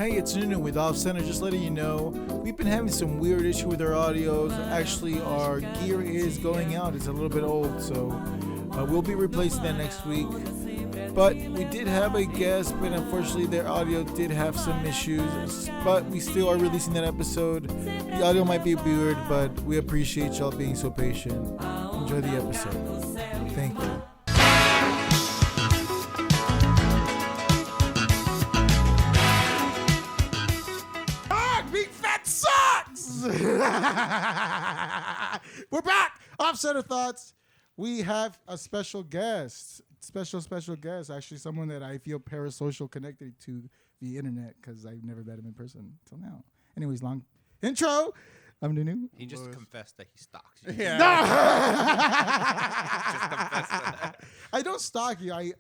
Hey, it's Nunu with Off Center. Just letting you know, we've been having some weird issue with our audios. Actually, our gear is going out. It's a little bit old, so we'll be replacing that next week. But we did have a guest, but unfortunately their audio did have some issues. But we still are releasing that episode. The audio might be weird, but we appreciate y'all being so patient. Enjoy the episode. Thank you. We're back. Off Center Thoughts. We have a special guest. Special guest. Actually, someone that I feel parasocial connected to the internet because I've never met him in person until now. Anyways, long intro. I'm Nunu. He just confessed that he stalks you. Yeah. No! Just confessed that. I don't stalk you. I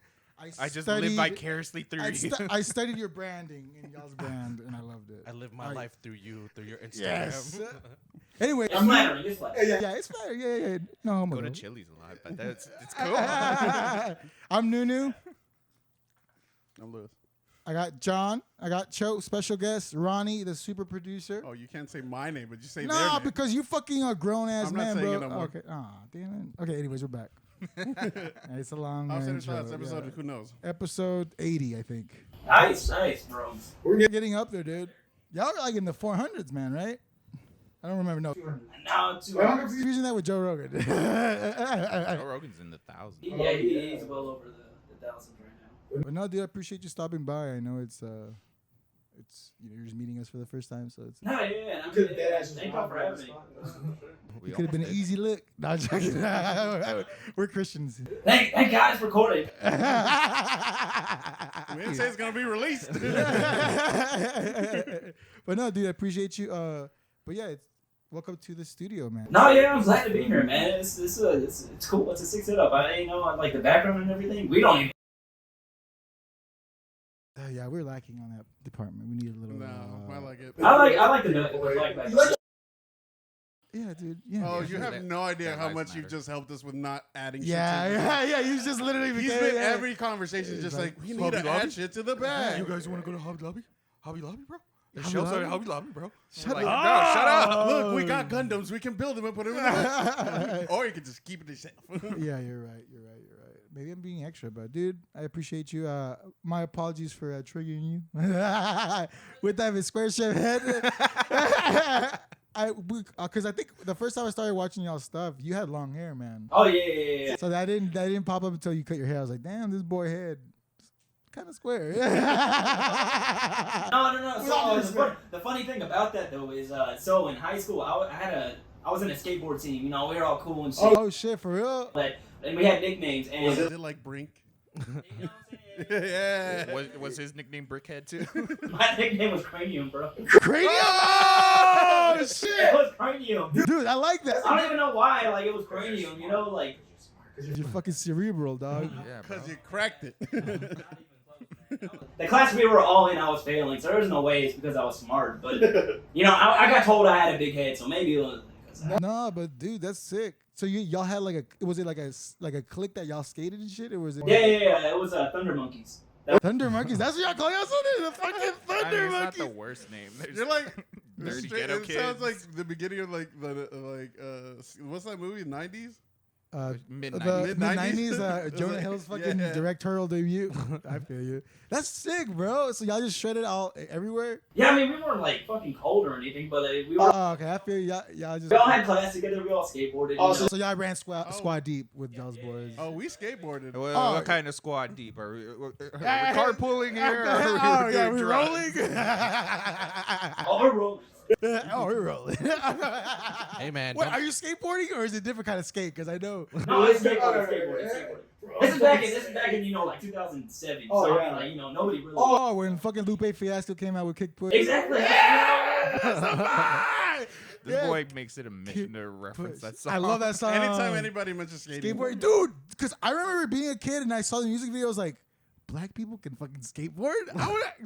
just live vicariously through you. I studied your branding and y'all's brand, and I loved it. I live my life through you, through your Instagram. Yes. Anyway, it's flattering. It's flattering. Yeah, it's flattering. Yeah. No homo. Go to Chili's a lot, but it's cool. I'm Nunu. I'm Lewis. I got John. I got Cho, special guest Ronnie, the super producer. Oh, you can't say my name, but you say their Nah, name. because you fucking a grown ass man, I'm not saying bro. it no more. Okay. Damn it. Okay. Anyways, we're back. It's a long I'll intro. episode. Who knows? Episode 80, I think. Nice, bro. We're getting up there, dude. Y'all are like in the 400s, man, right? I don't remember. No. Now I'm confusing that with Joe Rogan. Joe Rogan's in the thousands. Yeah, he's well over the thousands right now. But no, dude, I appreciate you stopping by. I know it's you're just meeting us for the first time, so it's. No, yeah. I'm good. Thank you for having me. It could have been an easy lick. No, I'm joking. We're Christians. Thank God it's recorded. We didn't say it's gonna be released. But no, dude, I appreciate you. But yeah, welcome to the studio, man. No, yeah, I'm glad to be here, man. It's cool. It's a sick setup. I like the background and everything. We don't even. Yeah, we're lacking on that department. We need a little. No, I like it. I like the background. Yeah, dude. Yeah. Oh, you have no idea how much you've just helped us with not adding shit. Yeah. You just literally. He's been every conversation just like we need to add shit to the bag. You guys want to go to Hobby Lobby? Hobby Lobby, bro. The shelves are at Hobby Lobby, bro. Shut up. No, shut up. Look, we got Gundams. We can build them and put them in the or you can just keep it yourself. Yeah, you're right. Maybe I'm being extra, but dude, I appreciate you. My apologies for triggering you with that square shaped head. Because I think the first time I started watching y'all stuff, you had long hair, man. Oh yeah. So that didn't pop up until you cut your hair. I was like, damn, this boy head kind of square. No. So the funny thing about that though is, so in high school, I was in a skateboard team. We were all cool and shit. Oh shit, for real? And we had nicknames. And Was it like Brink? You know what I'm saying? Yeah. Was his nickname Brickhead too? My nickname was Cranium, bro. Cranium! Oh shit! It was Cranium. Dude, I like that. I don't even know why. It was Cranium. Because you're fucking cerebral, dog. Yeah, Because you cracked it. The class we were all in, I was failing, so there was no way it's because I was smart. But I got told I had a big head, so maybe it was because No, but dude, that's sick. So y'all had was it like a clique that y'all skated and shit, or was it? Yeah. It was Thunder Monkeys. Thunder Monkeys. That's what y'all call yourself? The fucking Thunder it's Monkeys. not the worst name. You're like Dirty straight, Ghetto it Kids. sounds like the beginning of what's that movie? 90s? Mid-90s. Mid-90s, Jonah Hill's fucking directorial debut. I feel you. That's sick, bro. So y'all just shredded all everywhere? Yeah, we weren't fucking cold or anything, but we were. Oh, okay. I feel y'all just. We all had class together. We all skateboarded. So y'all ran squad deep with y'all's boys. Oh, we skateboarded. What kind of squad deep? Are we carpooling here? We're rolling. We're rolling. We're rolling. Hey man, Wait, are you skateboarding or is it a different kind of skate? Because I know. No, it's skateboarding. This is back in 2007. Oh, so yeah. nobody really. Oh, when fucking Lupe Fiasco came out with Kick Push. Exactly. This boy makes it a mission to reference that song. I love that song. Anytime anybody mentions skateboarding, dude, because I remember being a kid and I saw the music videos like, black people can fucking skateboard?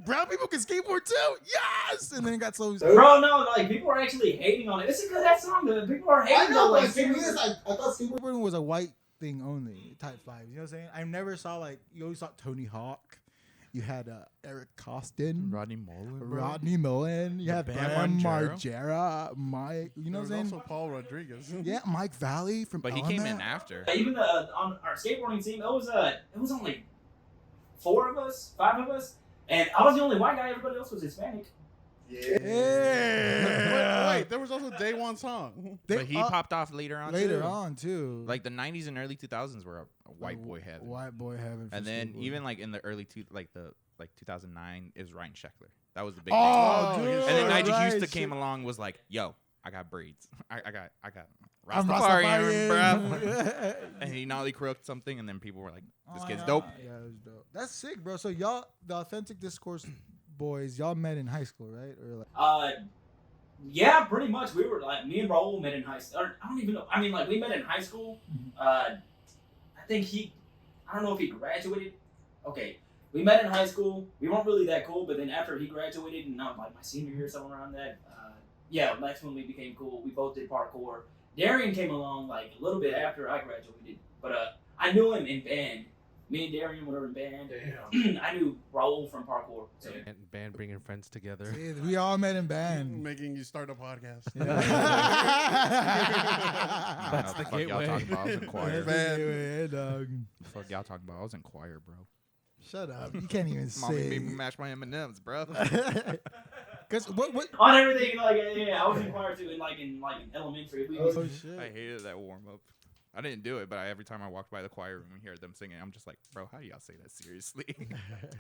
Brown people can skateboard too? Yes! And then it got so... Bro, no, people are actually hating on it. This is because that song, people are hating on it. I thought skateboarding was a white thing only, type 5. You know what I'm saying? I never saw you always saw Tony Hawk You had Eric Costin, Rodney Mullen. Rodney Mullen. You had Bam Margera, Mike. You know what I'm saying? Also Paul Rodriguez. Yeah, Mike Valley from. But he came in after. Even on our skateboarding team, it was only 5 of us, and I was the only white guy. Everybody else was Hispanic. Yeah. Wait, there was also Day One Song. But he popped off later on. Later on too. Like the 90s and early 2000s were a white boy heaven. White boy heaven. And then skateboarding. even like in the early 2009 is Ryan Sheckler. That was the big Oh, thing. dude. And then Nigel Ryan Houston Sheck- came along, was like, "Yo, I got braids. I got I'm Rastafarian, bruh." Rastafarian. And he nollie crooked something, and then people were like, "This Oh, kid's yeah. dope." Yeah, it was dope. That's sick, bro. So y'all, the Authentic Discourse boys, y'all met in high school, right? Or like, Yeah, pretty much. We were like, me and Raul met in high school. I don't even know. I mean, like, we met in high school. I think I don't know if he graduated. Okay, we met in high school. We weren't really that cool, but then after he graduated, and like my senior year, somewhere around that, yeah, that's when we became cool. We both did parkour. Darian came along like a little bit after I graduated, but I knew him in band. Me and Darian were in band. Damn. I knew Raul from parkour. So. And band bringing friends together. see, we all met in band. Making you start a podcast. That's the Fuck y'all gateway. talking about? I was in choir. That's the gateway, dog. Fuck y'all talking about? I was in choir, bro. Shut up. You can't even Mommy say. made me mash my M&Ms, bro. Cause what? On everything, like yeah, I was in choir too, in elementary. We Oh I shit. hated that warm up. I didn't do it, but every time I walked by the choir room and hear them singing, I'm just like, bro, how do y'all say that seriously?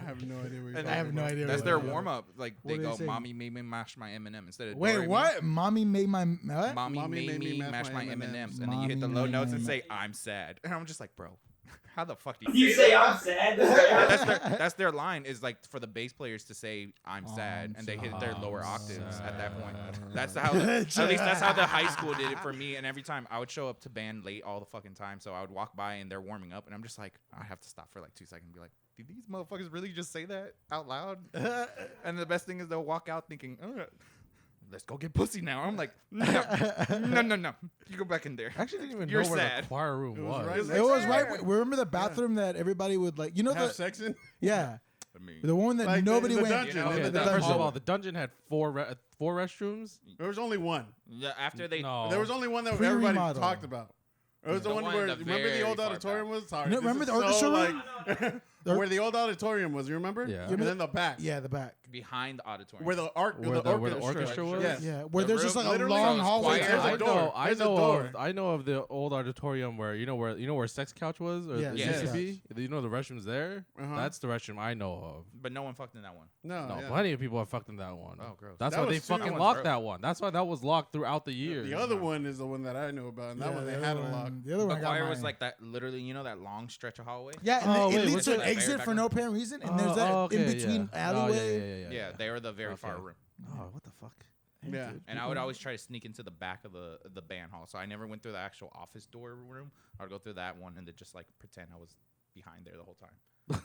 I have no idea what you're And I have no idea. That's what their they are. warm up. Like What they do they go, say? "Mommy made me mash my M&M" instead of Wait, "Dory, what? Mommy made my what? Mommy made me mash my M&Ms, and then you hit the Mommy low made notes my and M- say, "I'm sad," and I'm just like, bro, how the fuck do You say I'm sad. that's their line is like for the bass players to say I'm sad, I'm and they hit their lower octaves at that point. sad. That's how at least that's how the high school did it for me. And every time I would show up to band late all the fucking time, so I would walk by and they're warming up, and I'm just like, I have to stop for like 2 seconds and be like, did these motherfuckers really just say that out loud? And the best thing is they'll walk out thinking, let's go get pussy now. I'm like, no. You go back in there. I actually didn't even You're know where sad. the choir room It was was. right It was right. Remember the bathroom that everybody would like? You know have the sex in? yeah, I mean, the one that Like nobody the went. dungeon. You know, in Okay, the first dungeon. of all, the dungeon had four restrooms. There was only one. yeah, after they No. There was only one that everybody Pre-remodel. talked about. It was the The one one where, in the remember the very old far auditorium back. was? Sorry. No, this remember is the orchestra like, where the old auditorium was, you remember? Yeah. And then the back. Yeah, the back. behind the auditorium. Where the Where the orchestra was? Yes. Yeah, where The there's just room- like a literally long goes hallway. choir. There's a door. There's a door. I know of the old auditorium where you know where Sex Couch was or Yeah, the Sex used to be. You know the restrooms there. Uh-huh. That's the restroom I know of. but no one fucked in that one. No, No, yeah. plenty of people have fucked in that one. Oh, gross. That's That why they was two. fucking That one's locked gross. that one. That's why that was locked throughout the years. The other one is the one that I know about, and that Yeah, one they the had other a lock. one- The other one The got choir was mine. like that, literally, you know, that long stretch of hallway? Yeah, and Oh, it wait, leads what's to an that? exit Back for room? no apparent reason, and there's that in between alleyway. Yeah, they were the very Okay. far room. Oh, what the fuck? Yeah. And I would always try to sneak into the back of the band hall. So I never went through the actual office door room. I would go through that one and then just like pretend I was behind there the whole time.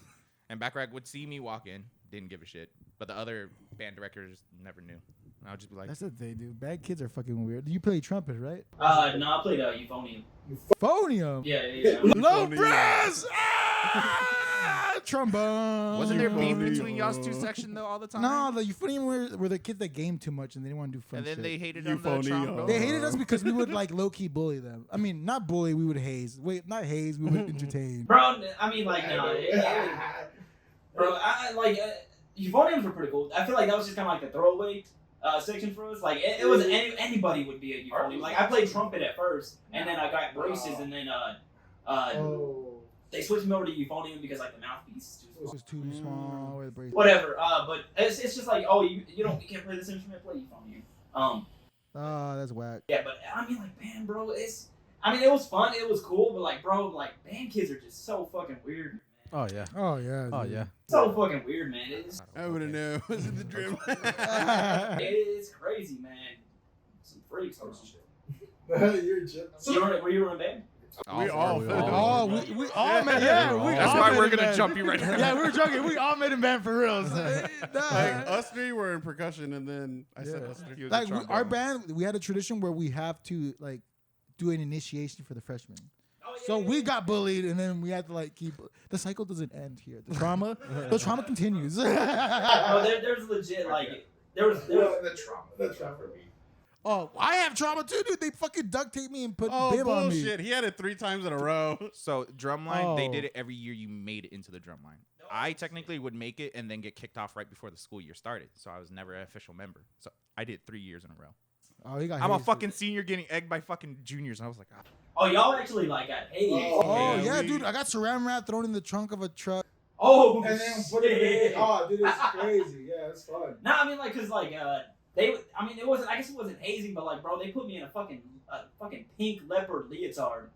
And Backrack would see me walk in, didn't give a shit. But the other band directors never knew. And I would just be like, That's what they do. Bad kids are fucking weird. You play trumpet, right? No, I played euphonium. Phonium. Yeah. Low Euphonium. brass. Trombone. wasn't there beef Euphonium. between y'all's two sections though all the time? No, the euphonium were the kids that game too much and they didn't want to do fun And then shit. they hated on the Euphonium. trombone. They hated us because we would like low key bully them. I mean, not bully, we would haze. Wait, not haze, we would entertain. Bro, I mean, like, no. Bro, I like, euphoniums were pretty cool. I feel like that was just kind of like the throwaway section for us. Like, it was anybody would be a euphonium. Like, I played trumpet at first, and then I got braces, and then they switched me over to euphonium because like the mouthpiece It was too small with the brace. whatever. But it's just like, oh, you can't play this instrument, play euphonium. Oh, that's whack. Yeah, but I mean, like, man, bro, it was fun, it was cool, but like, bro, like, band kids are just so fucking weird. Oh yeah. Oh yeah. Oh dude. yeah. So fucking weird, man. It's I wouldn't know. It was in the dream. it's crazy, man. Some freaks. Bro. You're just. Were you in a band? We all. we Oh, we all met. Yeah, we That's all why met we're in gonna band. jump you right now. Yeah, we were joking. We all met in band for real. Like, us three were in percussion, and then I said Yeah. us three. He was a Like trombone. our band, we had a tradition where we have to like do an initiation for the freshmen. Oh So we got bullied, and then we had to like keep. The cycle doesn't end here. The trauma continues. Bro, there's legit like there was The trauma for me. Oh, I have trauma too, dude. They fucking duct tape me and put Oh, bib on me. bullshit. He had it 3 times in a row. So drumline, they Oh. did it every year you made it into the drumline. I technically would make it and then get kicked off right before the school year started. So I was never an official member. So I did 3 years in a row. Oh, he got. I'm a hazed. fucking senior getting egged by fucking juniors. And I was like, ah. Oh, y'all actually like got hazed. Oh Yeah, yeah, we- dude. I got saran wrap thrown in the trunk of a truck. Oh, And then put it in. Oh, dude, it's crazy. Yeah, it's fun. No, I mean like, cause like I mean it wasn't. I guess it wasn't hazing, but like, bro, they put me in a fucking pink leopard leotard,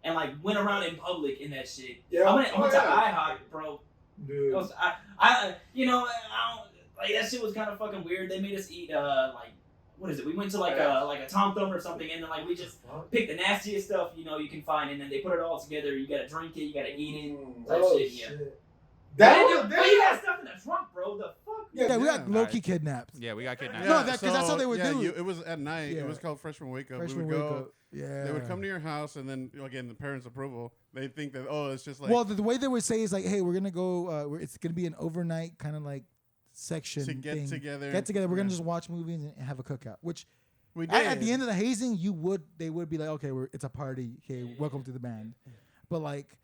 and like went around in public in that shit. Yeah. I went to yeah. IHOP, bro. Dude. It was, I you know, I don't, like that shit was kind of fucking weird. They made us eat like what is it? We went to like a Tom Thumb or something, and then like we just picked the nastiest stuff you can find, and then they put it all together. You gotta drink it, you gotta eat it. Type Oh, shit, yeah. shit. But you got stuff in the trunk, bro. The fuck? Yeah, we got Yeah. low-key kidnapped. Yeah, we got kidnapped. No, that's 'cause that's how they would do it. It was at night. Yeah. It was called Freshman Wake Up. Freshman we would wake go. up. Yeah. They would come to your house, and then again, the parents' approval. They think that it's just like Well, the way they would say is like, hey, we're gonna go. It's gonna be an overnight kind of like section to get thing. together. Get together. We're gonna Yeah. just watch movies and have a cookout. Which We did. at the end of the hazing, they would be like, okay, it's a party. Okay, welcome to the band. But like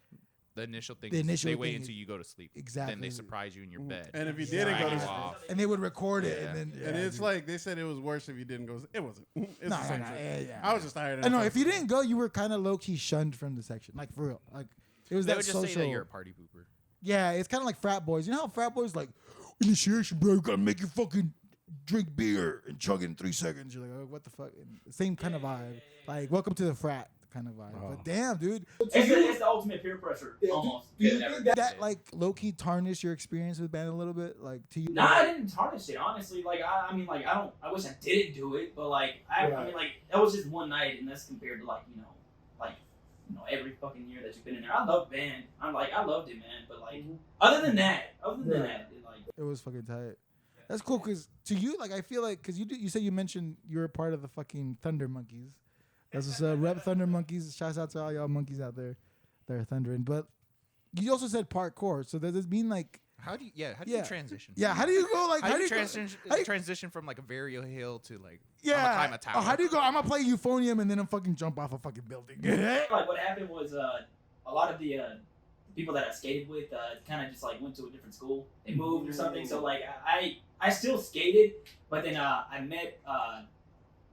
The initial thing The is initial they wait thing until is- you go to sleep. exactly. Then they surprise you in your bed. And if you Yeah. didn't go to Drag you sleep, off. and they would record it, Yeah. and then and it's dude. like they said it was worse if you didn't go. It wasn't. It's No, the same shit. yeah. I was just tired. I know if you didn't go, you were kind of low key shunned from the section, like for real. Like it was They that would just social. say that you're a party pooper. Yeah, it's kind of like frat boys. You know how frat boys like initiation, bro? You gotta make you fucking drink beer and chug it in 3 seconds. You're like, oh, what the fuck? And same kind of vibe. Like, welcome to the frat kind of vibe. Oh. But damn, dude, It's the ultimate peer pressure, Yeah, almost. do you Never. think that like low key tarnished your experience with band a little bit, like to you. Nah, I didn't tarnish it. Honestly, like I mean, like I wish I didn't do it, but like I Right. mean, like that was just one night, and that's compared to like every fucking year that you've been in there. I love band. I loved it, man. But like other than that, it, like It was fucking tight. That's cool, cause to you, like I feel like, cause you said you mentioned you were a part of the fucking Thunder Monkeys. That's what's rep Thunder Monkeys. Shouts out to all y'all monkeys out there that are thundering. But you also said parkour, so does this mean like? How do you Yeah. transition? Yeah, how do you go like? How do you go- transition how do you- transition from like a very hill to like Yeah. I'm gonna climb a tower? Oh, how do you go? I'm gonna play euphonium and then I'm fucking jump off a fucking building. like what happened was a lot of the people that I skated with kind of just like went to a different school. They moved or something. So like I still skated, but then I met a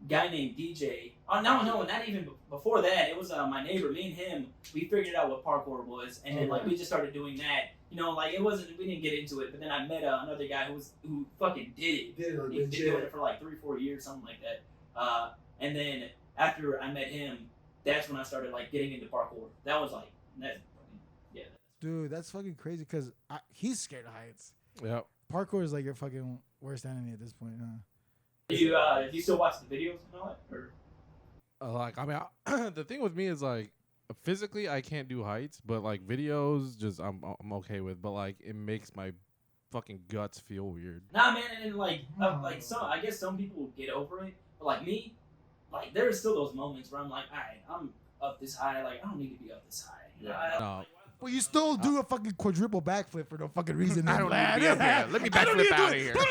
guy named DJ. Oh no, not even before that. It was my neighbor. Me and him, we figured out what parkour was, and then like we just started doing that. You know, like it wasn't. We didn't get into it, but then I met another guy who fucking did it. Did it He's been doing legit. it for like 3-4 years, something like that. And then after I met him, that's when I started like getting into parkour. That was like yeah. Dude, that's fucking crazy because he's scared of heights. Yep. Parkour is like your fucking worst enemy at this point, huh? Do you still watch the videos and all that? Or? Like I mean, the thing with me is like physically I can't do heights, but like videos, just I'm okay with. But like it makes my fucking guts feel weird. Nah, man, and like some, I guess some people will get over it, but like me, like there is still those moments where I'm like, all right, I'm up this high, like I don't need to be up this high. You know, No. But you still do a fucking quadruple backflip for no fucking reason. I don't need to be up here. Let me backflip out of here. Bro,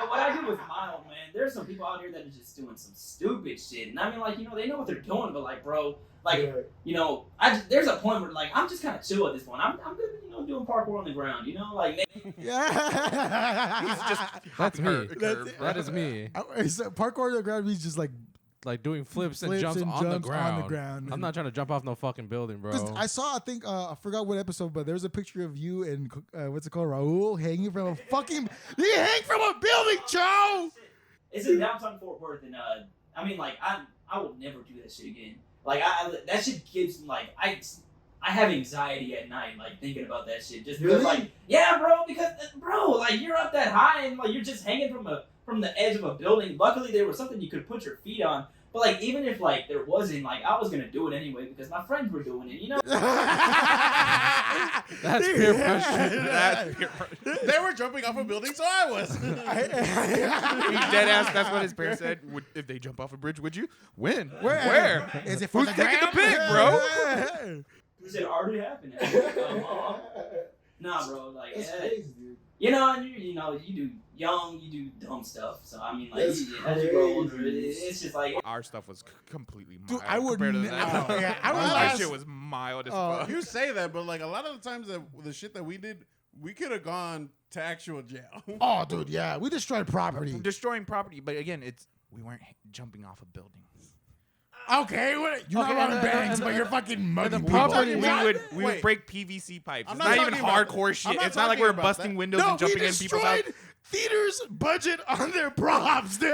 what I do is mild, man. There's some people out here that are just doing some stupid shit, and I mean, like, you know, they know what they're doing, but like, bro, like, Yeah. you know, there's a point where like I'm just kind of chill at this point. I'm good, you know, doing parkour on the ground, you know, like. Yeah. He's just That's me. curb, bro. That is me. So parkour on the ground means just like Like doing flips and flips jumps and on the jumps ground. on the ground. I'm not trying to jump off no fucking building, bro. Because I saw, I think, I forgot what episode, but there's a picture of you and what's it called, Raul, hanging from a fucking. He hang from a building, Joe. It's in downtown Fort Worth, and I mean, like, I will never do that shit again. Like, that shit gives like I have anxiety at night, like thinking about that shit, just because, Really? like, yeah, bro, like you're up that high and like you're just hanging from the edge of a building. Luckily, there was something you could put your feet on, But like, even if like there wasn't, like, I was gonna do it anyway because my friends were doing it. You know. That's peer pressure. That's peer pressure. They were jumping off a building, so I was. He dead ass. That's what his parents said. If they jump off a bridge, would you? When? Where? Is it for Who's the taking the gram? pic, bro? Because it already happened. Nah, bro. Like, That's crazy, dude. you know, and you know, you do dumb stuff. So I mean, like, That's as you grow older, crazy. it's just like. Our stuff was completely mild Dude, I would compared to ne- that. yeah, I would Our last- shit was mild as Oh, fuck. You say that, but like a lot of the times the shit that we did, we could have gone to actual jail. Oh, dude, yeah, we destroyed property. Destroying property, but again, we weren't jumping off a building. Okay, you're not running banks, but you're fucking mugging people. property- We would Wait. break PVC pipes. I'm It's not not even talking about- hardcore I'm shit. not It's not like talking we're about busting that. windows No, and jumping we in people's house. destroyed theaters' budget on their props, dude.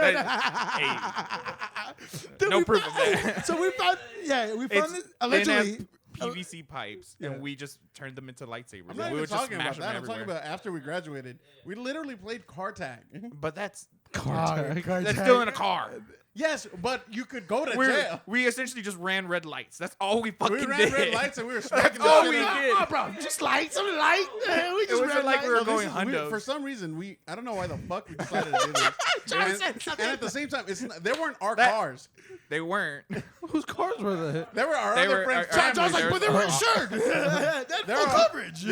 Dude, No we proof of found- that. So we found It's this thin allegedly. ass PVC pipes, Yeah. and we just turned them into lightsabers. I'm not we even would just talking about smash that. them I'm talking everywhere. about after we graduated. We literally played car tag. But that's That's still in a car. Yes, but you could go to We jail. essentially just ran red lights. That's all we fucking We ran did. red lights and we were smacking the all shit we out. did. Oh, bro, just light, some light. We It just wasn't red like we light. were going For hundos. some reason, I don't know why the fuck we decided to do this. and at the same time, they weren't our That- cars. They weren't. Whose cars were they? They were our They other were friends' our- John's like, There's- but they were insured. That's There full are- coverage.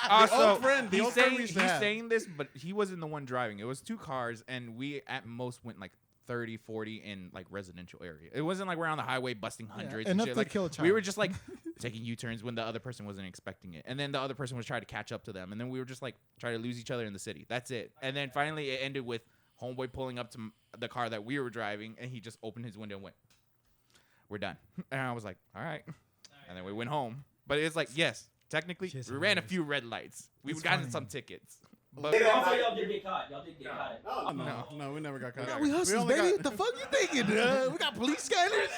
Also, old friend we he's used to have. saying this, but he wasn't the one driving. It was two cars, and we at most went like 30, 40 in like residential area. It wasn't like we're on the highway busting hundreds. and enough shit. to Like, kill a child. We were just like taking U-turns when the other person wasn't expecting it, and then the other person was trying to catch up to them, and then we were just like trying to lose each other in the city. That's it. And then finally, it ended with homeboy pulling up to the car that we were driving, and he just opened his window and went, "We're done." And I was like, "All right." And then we went home. But it's like, yes, technically, Shit's we ran a hilarious. few red lights. We've It's gotten funny. some tickets. But Also, y'all did get caught. Y'all did get caught. No, we never got caught. We hustlers, only baby. got- What the fuck you thinking? We got police scanners.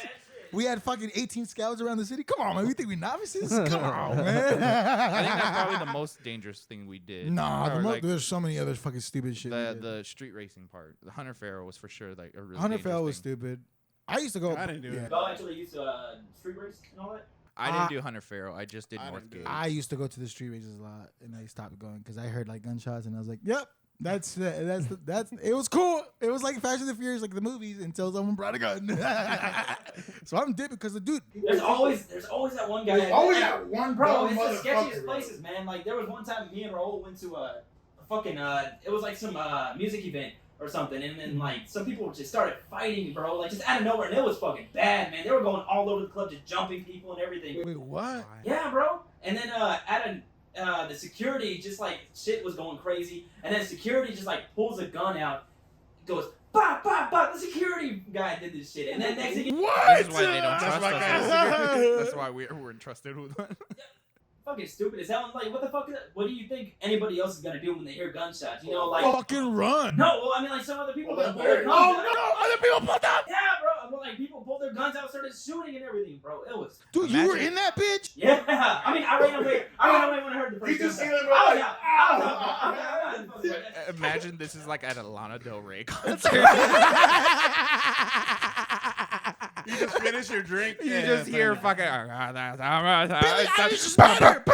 We had fucking 18 scouts around the city. Come on, man. We think we novices? Come on, man. I think that's probably the most dangerous thing we did. Nah, Or, like, there's so many other fucking stupid shit. we the did. the street racing part. The Hunter Farrell was for sure like a really Hunter dangerous Farrell was thing. stupid. I used to go. I didn't do it. Y'all actually used to street race and all that? I didn't do Hunter Farrell. I just did I didn't do Northgate. it. I used to go to the street races a lot, and I stopped going because I heard like gunshots, and I was like, "Yep, that's it. That's." It was cool. It was like Fast and the Furious, like the movies, until someone brought a gun. So I'm dead because the dude. There's always that one guy. Always that one Bro, dumb it's the sketchiest motherfucker, places, man. Like, there was one time me and Raul went to a fucking, it was like some music event or something, and then, like, some people just started fighting, bro, like, just out of nowhere, and it was fucking bad, man. They were going all over the club, just jumping people and everything. Wait, what? Yeah, bro. And then, the security, just, like, shit was going crazy, and then security just, like, pulls a gun out, goes, bah, bah, bah, the security guy did this shit, and then next thing you What? This is why they don't That's trust why us. guys- That's why we weren't trusted with them. fucking stupid as hell. Like, what the fuck? What do you think anybody else is gonna do when they hear gunshots? You know, like, Fucking run. no. Well, I mean, like, some other people Well, gonna pull their that's guns Oh out. no! Other people pulled up. Yeah, bro. Well, like, people pulled their guns out, started shooting and everything, bro. It was. Dude, you were Imagine- in that bitch. Yeah. I mean, I ran away. I ran away when I heard the first. You just gunshot. seen them I was like, out. I was out. Imagine this is like at a Lana Del Rey concert. You just finish your drink. You Yeah, just it's hear like- fucking. Billie Eilish is better.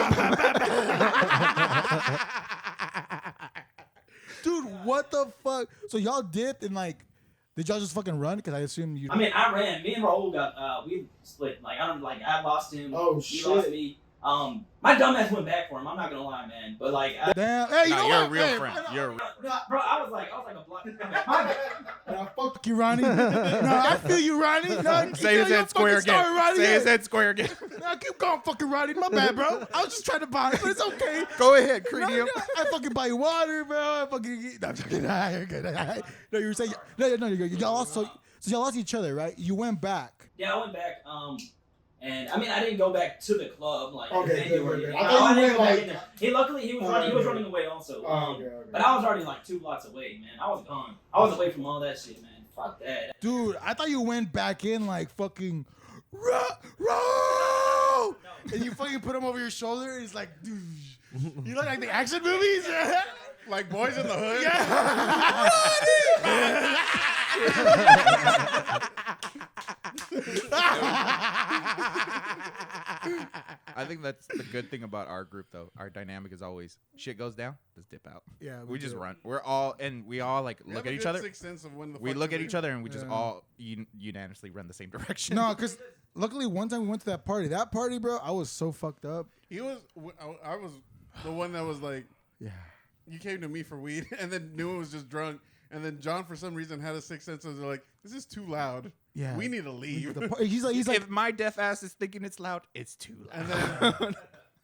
Dude, what the fuck? So y'all dipped and like, did y'all just fucking run? Because I assume you. I mean, I ran. Me and Raul got. We split. Like, I lost him. Oh, he shit. lost me. My dumbass went back for him. I'm not gonna lie, man. But like, Damn. Hey, you No, know you're a what? real Hey, friend. no, You're a real. bro, I was like a block. My bad. Now, fuck Fuck you, Ronnie. No, I feel you, Ronnie. No, keep Say his telling your head square fucking story, again. Ronnie. Say his Yeah. head square again. No, keep going, fucking Ronnie. My bad, bro. I was just trying to buy it, but it's okay. Go ahead, No, Cranium. no, I fucking buy you water, bro. I fucking. No, I'm joking. You're good. No, you were saying. No, you're good. Y'all also. So y'all lost each other, right? You went back. Yeah, I went back. And I mean, I didn't go back to the club like Okay, in good, January. good, good. No, I thought you didn't went, go back like- in there. He luckily he was Oh, running. He was okay. running away also. Oh, okay. But I was already like 2 blocks away, man. I was gone. I was away from all that shit, man. Fuck that. Dude, I thought you went back in like fucking. Roll! And you fucking put him over your shoulder and he's like, dude. You look like the action movies? Like Boys in the Hood. Yeah. I think that's the good thing about our group, though. Our dynamic is always shit goes down, let's dip out. Yeah, We just do. run. We all like We look have at a each good other. sixth sense of when the We fuck look to at leave. each other and we just Yeah. all unanimously run the same direction. No, because luckily one time we went to that party. That party, bro, I was so fucked up. He was. I was the one that was like, Yeah. you came to me for weed, and then Newman was just drunk, and then John for some reason had a sixth sense of like, this is too loud. Yeah. We need to leave. He's like, If my deaf ass is thinking it's loud, it's too loud. And then,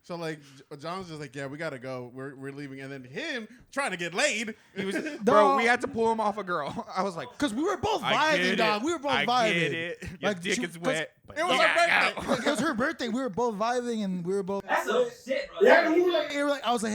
so like, John's just like, yeah, we gotta go. We're leaving. And then him trying to get laid. He was, bro, we had to pull him off a girl. I was like, because we were both I get vibing, it. dog. We were both I vibing. get it. Your Like, dick she- is wet. but It was you her gotta birthday. go. Like, it was her birthday. We were both vibing, and we were both. That's some shit, bro. Yeah, we were like, I was like,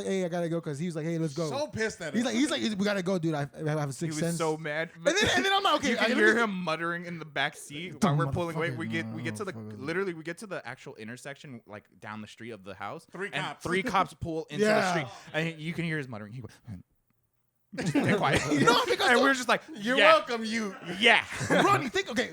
hey, I gotta go, because he was like, hey, let's go. So pissed at he's us. like, we gotta go, dude. I have a He sixth was sense. so mad. and then I'm like, okay, You can let hear me- him muttering in the back seat while we're pulling away. We Motherfucker, get to the motherfucker. literally we get to the actual intersection, like down the street of the house. Three and cops. 3 cops pull into the Yeah. street, and you can hear his muttering. He goes, "Stay quiet." No, because and we're just like, You're yeah, welcome, you. Yeah. Ron, you think, okay,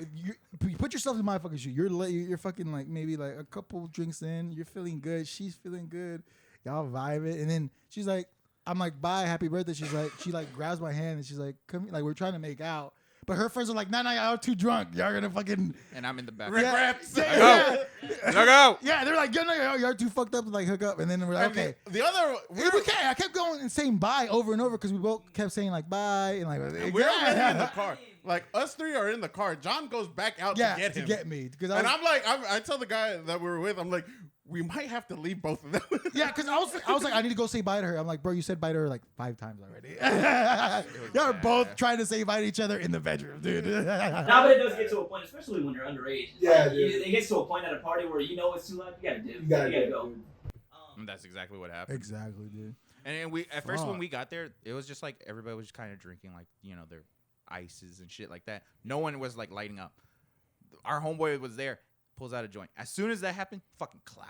you put yourself in my fucking shoe. You're fucking like maybe like a couple drinks in. You're feeling good. She's feeling good. Y'all vibe it, and then she's like, I'm like, bye, happy birthday. She like grabs my hand and she's like, come here. Like, we're trying to make out. But her friends are like, nah, y'all too drunk. Y'all gonna fucking And I'm in the back. Regrets. yeah. Let go. Yeah, they're like, y'all too fucked up to like hook up. And then we're like, And okay. The other, Yeah, we can't. I kept going and saying bye over and over because we both kept saying like bye and like we're already in the car. Like us three are in the car. John goes back out yeah, to get him. to get me because And I'm like, I tell the guy that we were with, I'm like, we might have to leave both of them. yeah, because I was like, I need to go say bye to her. I'm like, bro, you said bye to her like 5 times already. Y'all are both trying to say bye to each other in the bedroom, dude. Nah, but it does get to a point, especially when you're underage. Yeah, Like, dude. it gets to a point at a party where you know it's too loud. You gotta dip. you gotta go. go. Dude. And that's exactly what happened. Exactly, dude. And then we at first when Fuck. we got there, it was just like everybody was just kind of drinking like their ices and shit like that. No one was like lighting up. Our homeboy was there, pulls out a joint. As soon as that happened, fucking cloud.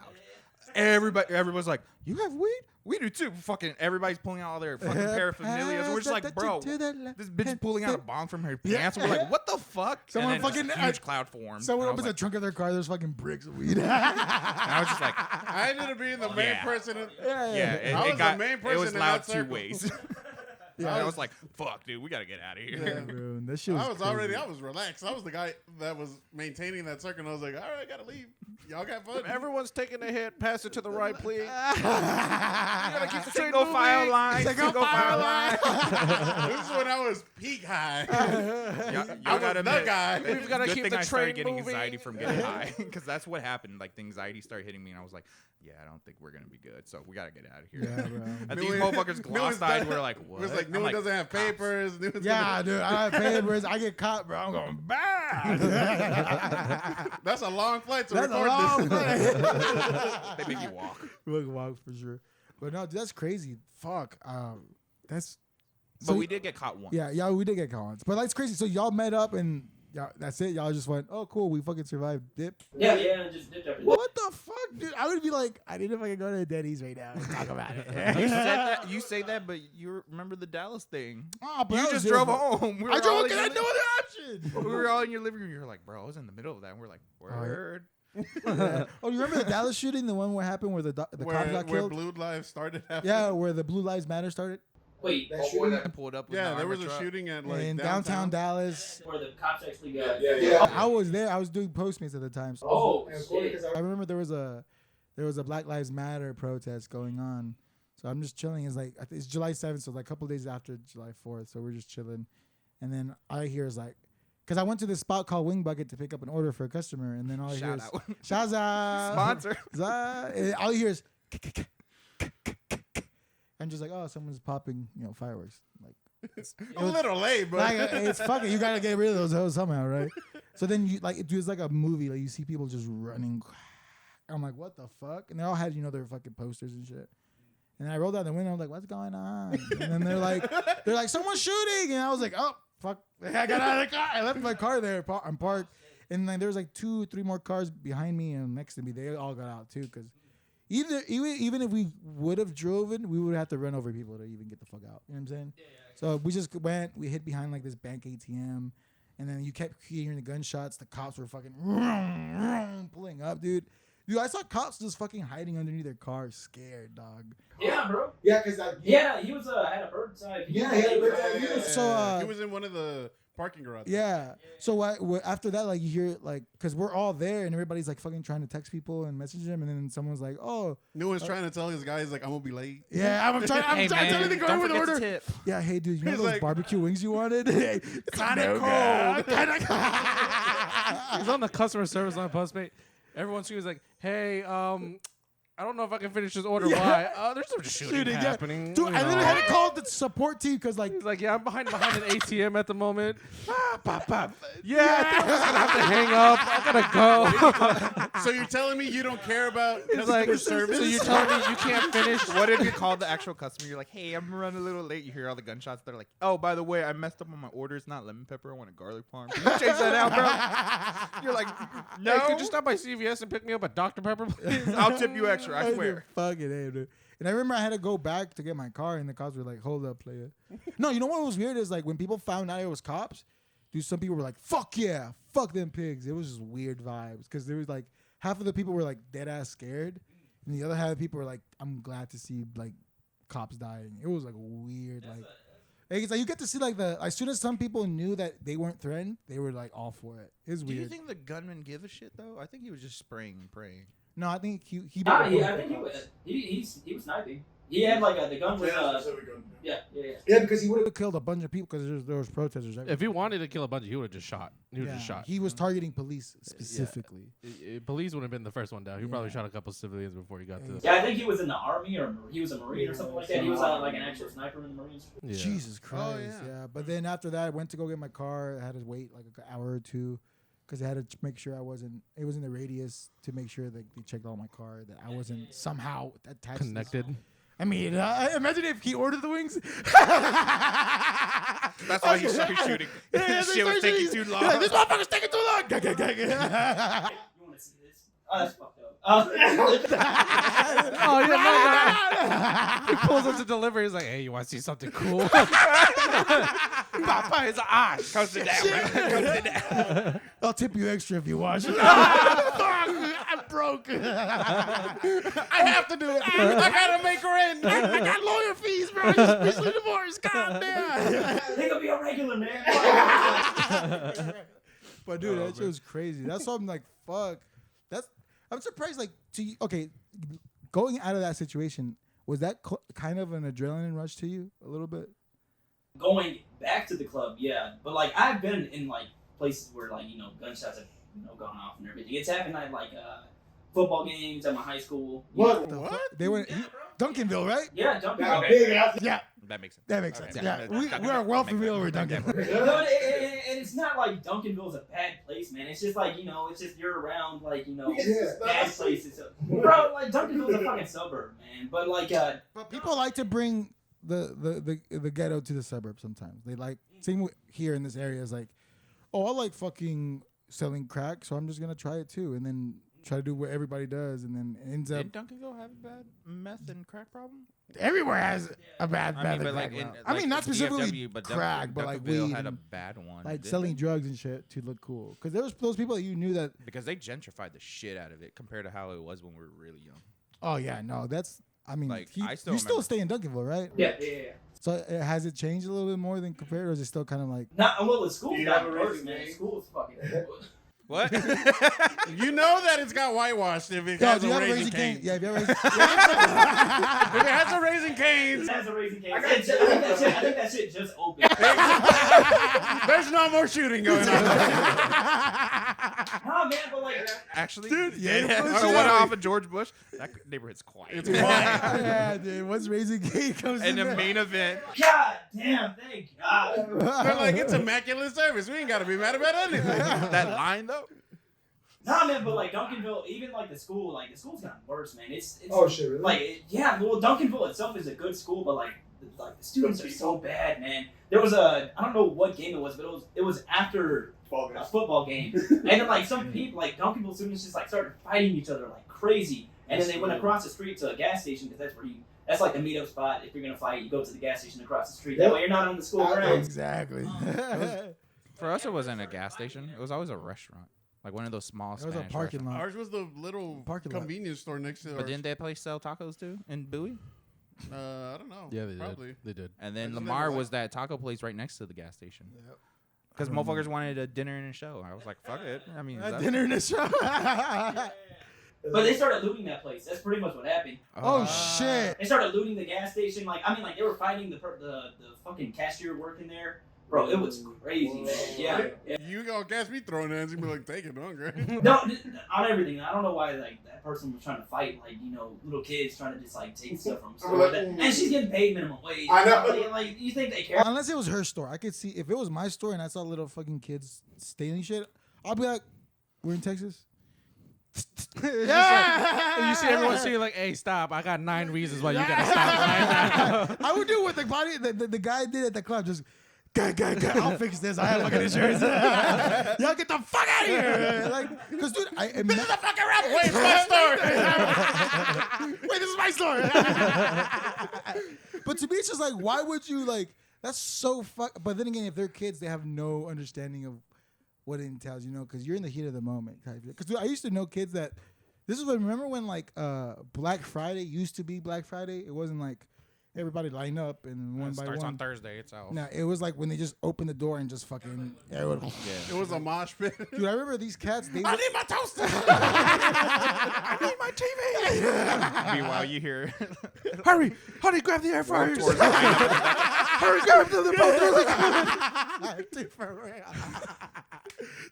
Everybody's like, you have weed? We do too. Fucking everybody's pulling out all their fucking paraphernalia. And we're just like, bro, this bitch is pulling out a bong from her Yeah. pants. And we're like, what the fuck? Someone and then fucking- just a huge cloud formed. Someone And I was opens the like, trunk of their car. There's fucking bricks of weed. and I was just like, I ended up being the main Yeah. person. yeah, I was it the got main it person was in loud that 2 circle. ways. Yeah, I was like, fuck, dude, we gotta get out of here. Yeah, bro, that shit was I was crazy. I was relaxed. I was the guy that was maintaining that circle. And I was like, all right, I gotta leave. Y'all got fun. Everyone's taking a hit. Pass it to the right, please. You gotta keep the train Single file moving. line. Single file line. This is when I was peak high. I was the guy. We've gotta Good keep thing the I started train getting moving. anxiety from getting high because that's what happened. Like the anxiety started hitting me, and I was like, "Yeah, I don't think we're gonna be good. So we gotta get out of here." Yeah, bro. And these Newman- motherfuckers Newman's glossed-eyed. done- We're like, "What?" It was like, I'm Newman doesn't have "Cops." papers. Newman's Yeah, dude. I have papers. I get caught, bro. I'm going back. That's a long flight to That's a record long this. They make you walk. walk for sure. But no, dude, that's crazy. Fuck. That's. But So- we did get caught once. Yeah, we did get caught once. But like, it's crazy. So y'all met up and y'all, that's it. Y'all just went, oh, cool. We fucking survived. Dip. Yeah, and just dipped everything. What the fuck, dude? I would be like, I need to fucking go to Denny's right now and talk about You it. said that. You say that, but you remember the Dallas thing. Oh, but I You was just there, drove bro. home. We were I all drove in because I your had no li- other option. We were all in your living room. You were like, "Bro, I was in the middle of that." And we're like, "Word." Oh, you remember the Dallas shooting, the one where happened where the cops got Where killed? Blue Lives started happening. Yeah, where the Blue Lives Matter started Wait, That Boy shooting. that pulled up. With Yeah, an there was armored a truck. shooting at like in downtown Dallas. where the cops actually got. Yeah. I was there. I was doing Postmates at the time. So Oh, And it's funny shit. 'cause I remember there was a Black Lives Matter protest going on. So I'm just chilling. It's like it's July 7th, so like a couple days after July 4th. So we're just chilling, and then all I hear is like, because I went to this spot called Wing Bucket to pick up an order for a customer, and then all I hear is Shout out. Shouts out. Sponsor. And all you hear is I'm just like, oh, someone's popping, fireworks. Like A little late, but like, it's fucking. You gotta get rid of those hoes somehow, right? So then you like it's like a movie. Like you see people just running. I'm like, what the fuck? And they all had their fucking posters and shit. And I rolled out the window. I'm like, what's going on? And then they're like, someone's shooting. And I was like, oh fuck! I got out of the car. I left my car there. I'm parked. And like there was like 2-3 more cars behind me and next to me. They all got out too because. Even if we would have driven, we would have to run over people to even get the fuck out. You know what I'm saying? So we just went. We hid behind like this bank ATM, and then you kept hearing the gunshots. The cops were fucking pulling up, dude. Dude, I saw cops just fucking hiding underneath their cars, scared, dog. Yeah, bro. Yeah, because like Yeah, he was had a bird's eye view. Yeah, he had a bird's eye view. So, he was in one of the parking garages. Yeah. So after that, like you hear like, cause we're all there and everybody's like fucking trying to text people and message them, and then someone's like, "Oh, New one's trying to tell his guys like I'm gonna be late. yeah, I'm trying Hey, to man, the guy don't with the forget to order. tip. Yeah, hey dude, you know He's those like- barbecue wings you wanted? Kind of cold. Kind of. He's on the customer service line, Postmate. Everyone was like, "Hey, I don't know if I can finish this order. Yeah. Why? There's some shooting happening." Dude, I literally had to call the support team because like He's like, "Yeah, I'm behind an ATM at the moment." Pop, pop. Yeah, I think I'm just gonna have to hang up. I gotta go. So you're telling me you don't care about He's customer like, service? so you're telling me you can't finish? What if you call the actual customer? You're like, hey, I'm running a little late. You hear all the gunshots. They're like, oh, by the way, I messed up on my order. It's not lemon pepper. I want a garlic parm. Can you change that out, bro? You're like, no. Hey, could you stop by CVS and pick me up a Dr. Pepper, please? I'll tip you extra. I swear. Fucking A, dude. And I remember I had to go back to get my car, and the cops were like, "Hold up, player." No, you know what was weird is like when people found out it was cops, dude. Some people were like, "Fuck yeah, fuck them pigs." It was just weird vibes because there was like half of the people were like dead ass scared, and the other half of the people were like, "I'm glad to see like cops dying." It was like weird, like. It's like you get to see like as soon as some people knew that they weren't threatened, they were like all for it. It was Do weird. you think the gunman give a shit though? I think he was just spraying and praying. No, I think he. I think he was sniping. He had like the gun was yeah. yeah, because he would have. have killed a bunch of people because there was protesters. If he wanted to kill a bunch, he would have just shot. He would have just shot. He was targeting police specifically. Police would have been the first one down. He probably shot a couple civilians before he got to. Yeah, I think he was in the army or he was a marine or something like that. He was like an actual sniper in the Marines. Yeah. Jesus Christ, yeah. But then after that, I went to go get my car. I had to wait like an hour or two because I had to make sure it was in the radius to make sure that they checked all my car, that I wasn't somehow attached. Connected. I mean, imagine if he ordered the wings. That's why he started shooting. Shit was taking too long. This motherfucker's taking too long. You want to see this? Oh, that's fucked up. Oh yeah, he pulls up to deliver. He's like, "Hey, you want to see something cool?" Papa is eye. Come sit down, bro. Come sit down. I'll tip you extra if you watch. I'm broke. I have to do it. I gotta make rent. I got lawyer fees, bro. I just recently divorced. God damn. They gonna be a regular man. But dude, that shit was crazy. That's why I'm like, fuck. I'm surprised. Like, okay, going out of that situation, was that kind of an adrenaline rush to you a little bit? Going back to the club, yeah, but like I've been in like places where like gunshots have gone off and everything. It's happened at like football games at my high school. What? They went Duncanville, right? Yeah, Duncan. That Okay. big ass. Yeah, That makes sense. that makes Okay. sense. Yeah, Duncanville we are well makes familiar sense. with Duncanville. Dude, and it's not like Duncanville's a bad place, man. It's just like it's just you're around like bad places. So, bro, like Duncanville's a fucking suburb, man. But like, But people like to bring the ghetto to the suburbs sometimes. They like same here in this area is like, oh, I like fucking selling crack, so I'm just gonna try it too, and then try to do what everybody does, and then it ends up Did Duncanville have a bad meth and crack problem? everywhere has a bad I mean, but crack like, problem. I mean, not specifically DFW, but crack, but like Duncanville weed had a and, bad one. like didn't selling they? drugs and shit to look cool. Because there was those people that you knew that. Because they gentrified the shit out of it compared to how it was when we were really young. Oh yeah, no, that's. I mean, Like, you I still still remember- stay in Duncanville, right? yeah. So has it changed a little bit more than compared, or is it still kind of like? Well, the school's Do you got have a worse, Raising man. Cane? School's fucking. What? You know that it's got whitewashed if it Yo, has do you a have a Raising Raising Cane? Cane. Yeah, if you have a Raising If it has a Raising Canes, It has a Raising Cane. I I got think that shit just opened. there's no more shooting going on. Nah, man, but like. Actually, Dude, yeah, it it was the one really- off of George Bush. That neighborhood's quiet. It's quiet. yeah, dude. Once Raising Cane comes And in the there, main event, God damn, thank God. They're like, it's immaculate service. We ain't got to be mad about anything. that line though. Nah, man, but like Duncanville, even like the school's gotten worse, man. It's Oh shit, really? like well, Duncanville itself is a good school, but like the students are so bad, man. There was I don't know what game it was, but it was after a football game, and then like some people, like Duncanville students, just like started fighting each other like crazy, and then they went across the street to a gas station because that's like the meetup spot. If you're gonna fight, you go to the gas station across the street. That way you're not on the school grounds. exactly. For us, it wasn't a gas station. It was always a restaurant, like one of those small. It was a Spanish parking lot. Ours was the little Parking lot. convenience store next to But ours. didn't that place sell tacos too in Bowie? I don't know. Yeah, they probably. did. They did. And I then just Lamar never was that taco place right next to the gas station. Yep. Because I don't motherfuckers wanted a dinner and a show. I was like, fuck it. I mean, that's- Dinner in the show. But they started looting that place. That's pretty much what happened. Oh shit! They started looting the gas station. Like they were fighting the fucking cashier working there. Bro, it was crazy, man. Yeah. You gonna catch me throwing hands and be like, take it, hungry. No, on everything. I don't know why that person was trying to fight little kids trying to just take stuff from the store. And she's getting paid minimum wage. I know. Like, you think they care? Unless it was her store, I could see if it was my store and I saw little fucking kids stealing shit. I'll be like, "We're in Texas." Yeah. You see everyone saying like, "Hey, stop! I got 9 reasons why you gotta stop right now." I would do what the guy did at the club. Just, I'll fix this. I have fucking insurance. Y'all get the fuck out of here! Like, because dude, this is a fucking rap. Wait, it's my store. Wait, this is my store. But to me, it's just like, why would you like? That's so fuck. But then again, if they're kids, they have no understanding of what it entails, because you're in the heat of the moment. Because I used to know kids that. This is what remember when Black Friday used to be Black Friday. It wasn't like everybody line up and one it by starts one. on Thursday itself. No, it was like when they just opened the door and just fucking everyone. It was a mosh pit. Dude, I remember these cats. I need my toaster. I need my TV. Meanwhile, you hear Hurry, honey, grab the air fryers. towards the lineup. Hurry, grab them. They're both really good. Dude, for real.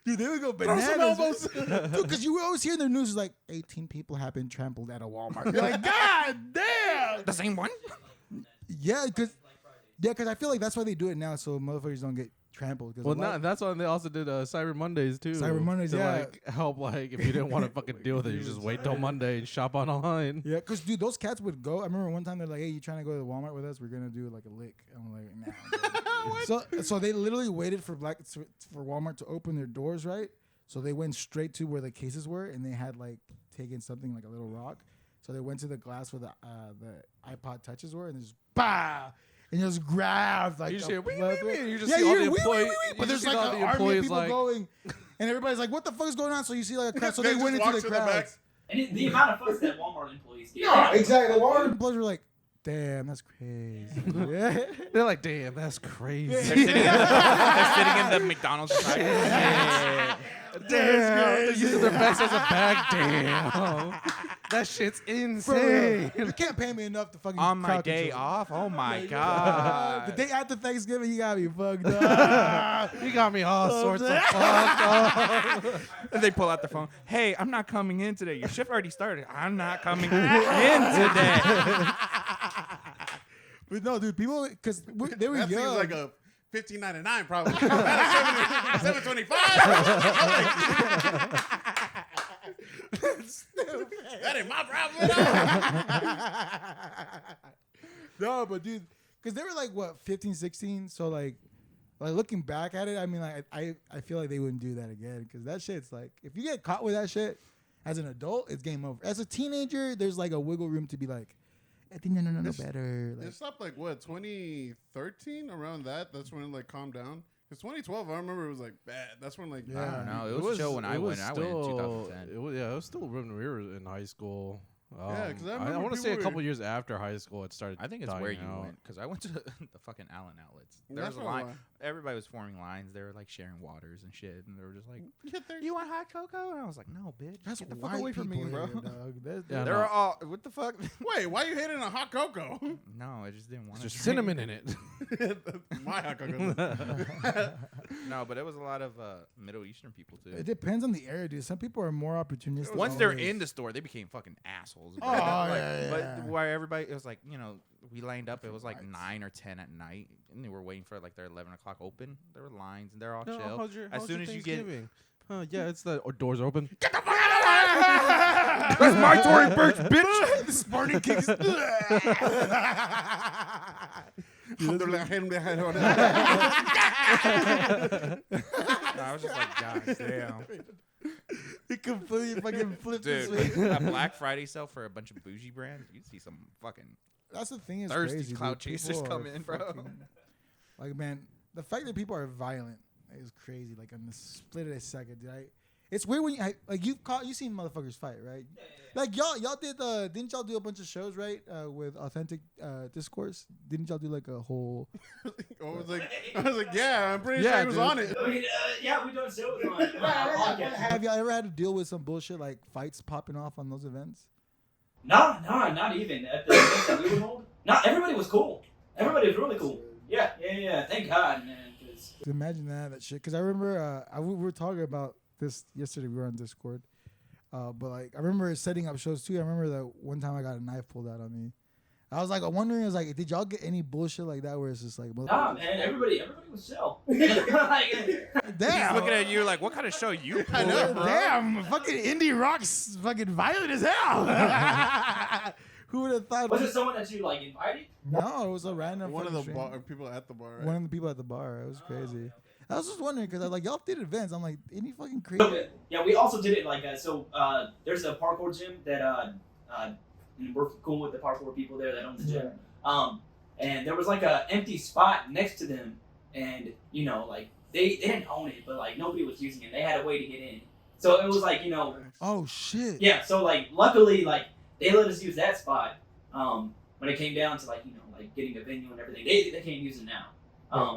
Dude, they would go Throw some bananas. elbows. Dude, because you always hear in the news like 18 people have been trampled at a Walmart. You're like, God damn. The same one? Yeah, because I feel like that's why they do it now, so motherfuckers don't get trampled. Well, that's why they also did Cyber Mondays too. Cyber Mondays, to yeah. help if you didn't want to fucking deal with it, you just wait till Monday and shop online. Yeah, because dude, those cats would go. I remember one time they're like, "Hey, you trying to go to the Walmart with us? We're gonna do like a lick." I'm like, "Nah." So they literally waited for Walmart to open their doors, right? So they went straight to where the cases were, and they had taken something like a little rock. So they went to the glass where the iPod touches were, and they just bah, and just grabbed You just hear, "Wee, plug- wee, wee," you just yeah, see you all hear the wee, wee, employees. wee, wee, you but just there's see like all an the army of employees people like, going, and everybody's like, "What the fuck is going on?" So you see a crowd. So They they just went into walk the to the back. crowds. And the amount of fucks that Walmart employees get. No, exactly. The Walmart. Employees were like, "Damn, that's crazy." Yeah. they're like, "Damn, that's crazy." They're sitting in the McDonald's. Like, Damn, they're using their best as a bag. Damn, that shit's For insane. real. You can't pay me enough to fucking on my crowd day control. off? Oh my The God. day after Thanksgiving, you got me fucked up. You got me all sorts of fucked up. And they pull out their phone. Hey, I'm not coming in today. Your shift already started. I'm not coming in today. But no, dude, people, because they were That seems young. like a $15.99 probably. $7.25. That ain't my problem at all. No, but dude, because they were like, what, 15, 16? So like looking back at it, I mean, like, I feel like they wouldn't do that again. Because that shit's like, if you get caught with that shit as an adult, it's game over. As a teenager, there's like a wiggle room to be like, I think no better. Like, It stopped 2013 around that. That's when it calmed down. Because 2012, I remember it was bad. That's when I don't know. It was chill when I went. I went in 2010. It was still when we were in high school. Yeah, 'cause I I remember want to say a people couple were- years after high school, it started. I think it's dying where you out. went because I went to the fucking Allen outlets. There That's was a not line. why. Everybody was forming lines. They were like sharing waters and shit, and they were just like, Get there. "You want hot cocoa?" And I was like, "No, bitch. that's Get the white fuck away from me, people bro." here, dog. Yeah, They no. were all, what the fuck? Wait, why you hating a hot cocoa? No, I just didn't want There's to. cinnamon in it. My hot cocoa. No, but it was a lot of Middle Eastern people too. It depends on the area, dude. Some people are more opportunistic. Once they're always. in the store, they became fucking assholes. Oh, Like, yeah. But why everybody? It was like, we lined up. It was like 9 or 10 at night, and they were waiting for like their 11 o'clock open. There were lines, and they're all No, chill. how's your, As how's soon your as you get, Thanksgiving? Yeah, it's the doors open. that's my Tory Burch, bitch. the Spartan kicks. I was just like, God damn, He completely fucking flipped dude. his way. A Black Friday sale for a bunch of bougie brands. You'd see some fucking That's the thing is thirsty crazy, clout dude. chasers People come are in, bro. fucking- Like, man, the fact that people are violent It was crazy. Like on the split of a second, dude. It's weird when you've seen motherfuckers fight, right? Like y'all did didn't y'all do a bunch of shows, right? With Authentic Discourse. Didn't y'all do like a whole? I was like, yeah, I'm pretty sure he was on it. I mean, yeah, we done shows on podcast. Have y'all ever had to deal with some bullshit like fights popping off on those events? No, not even at the events that we would hold. No, everybody was cool. Everybody was really cool. Yeah. Thank God, man. Imagine that shit. Because I remember we were talking about this yesterday. We were on Discord. But like I remember setting up shows too. I remember that one time I got a knife pulled out on me. I was like, wondering, I was like, did y'all get any bullshit like that where it's just like, nah, man, everybody was chill. Damn, He's looking at you like, what kind of show you pull? I know, bro. Damn, fucking indie rock's fucking violent as hell. Who would have thought? Was it someone that you like invited? No, it was a random. One of the stranger. people at the bar. Right? One of the people at the bar. It was crazy. Okay. I was just wondering because I was like, y'all did events. I'm like, any fucking crazy? So, yeah, we also did it like there's a parkour gym that and we're cool with the parkour people there that own the gym. And there was like a empty spot next to them, and you know, like they didn't own it, but like nobody was using it. They had a way to get in, so it was like, you know. Oh shit. Yeah, so like luckily like they let us use that spot. When it came down to like, you know, like getting a venue and everything, they can't use it now.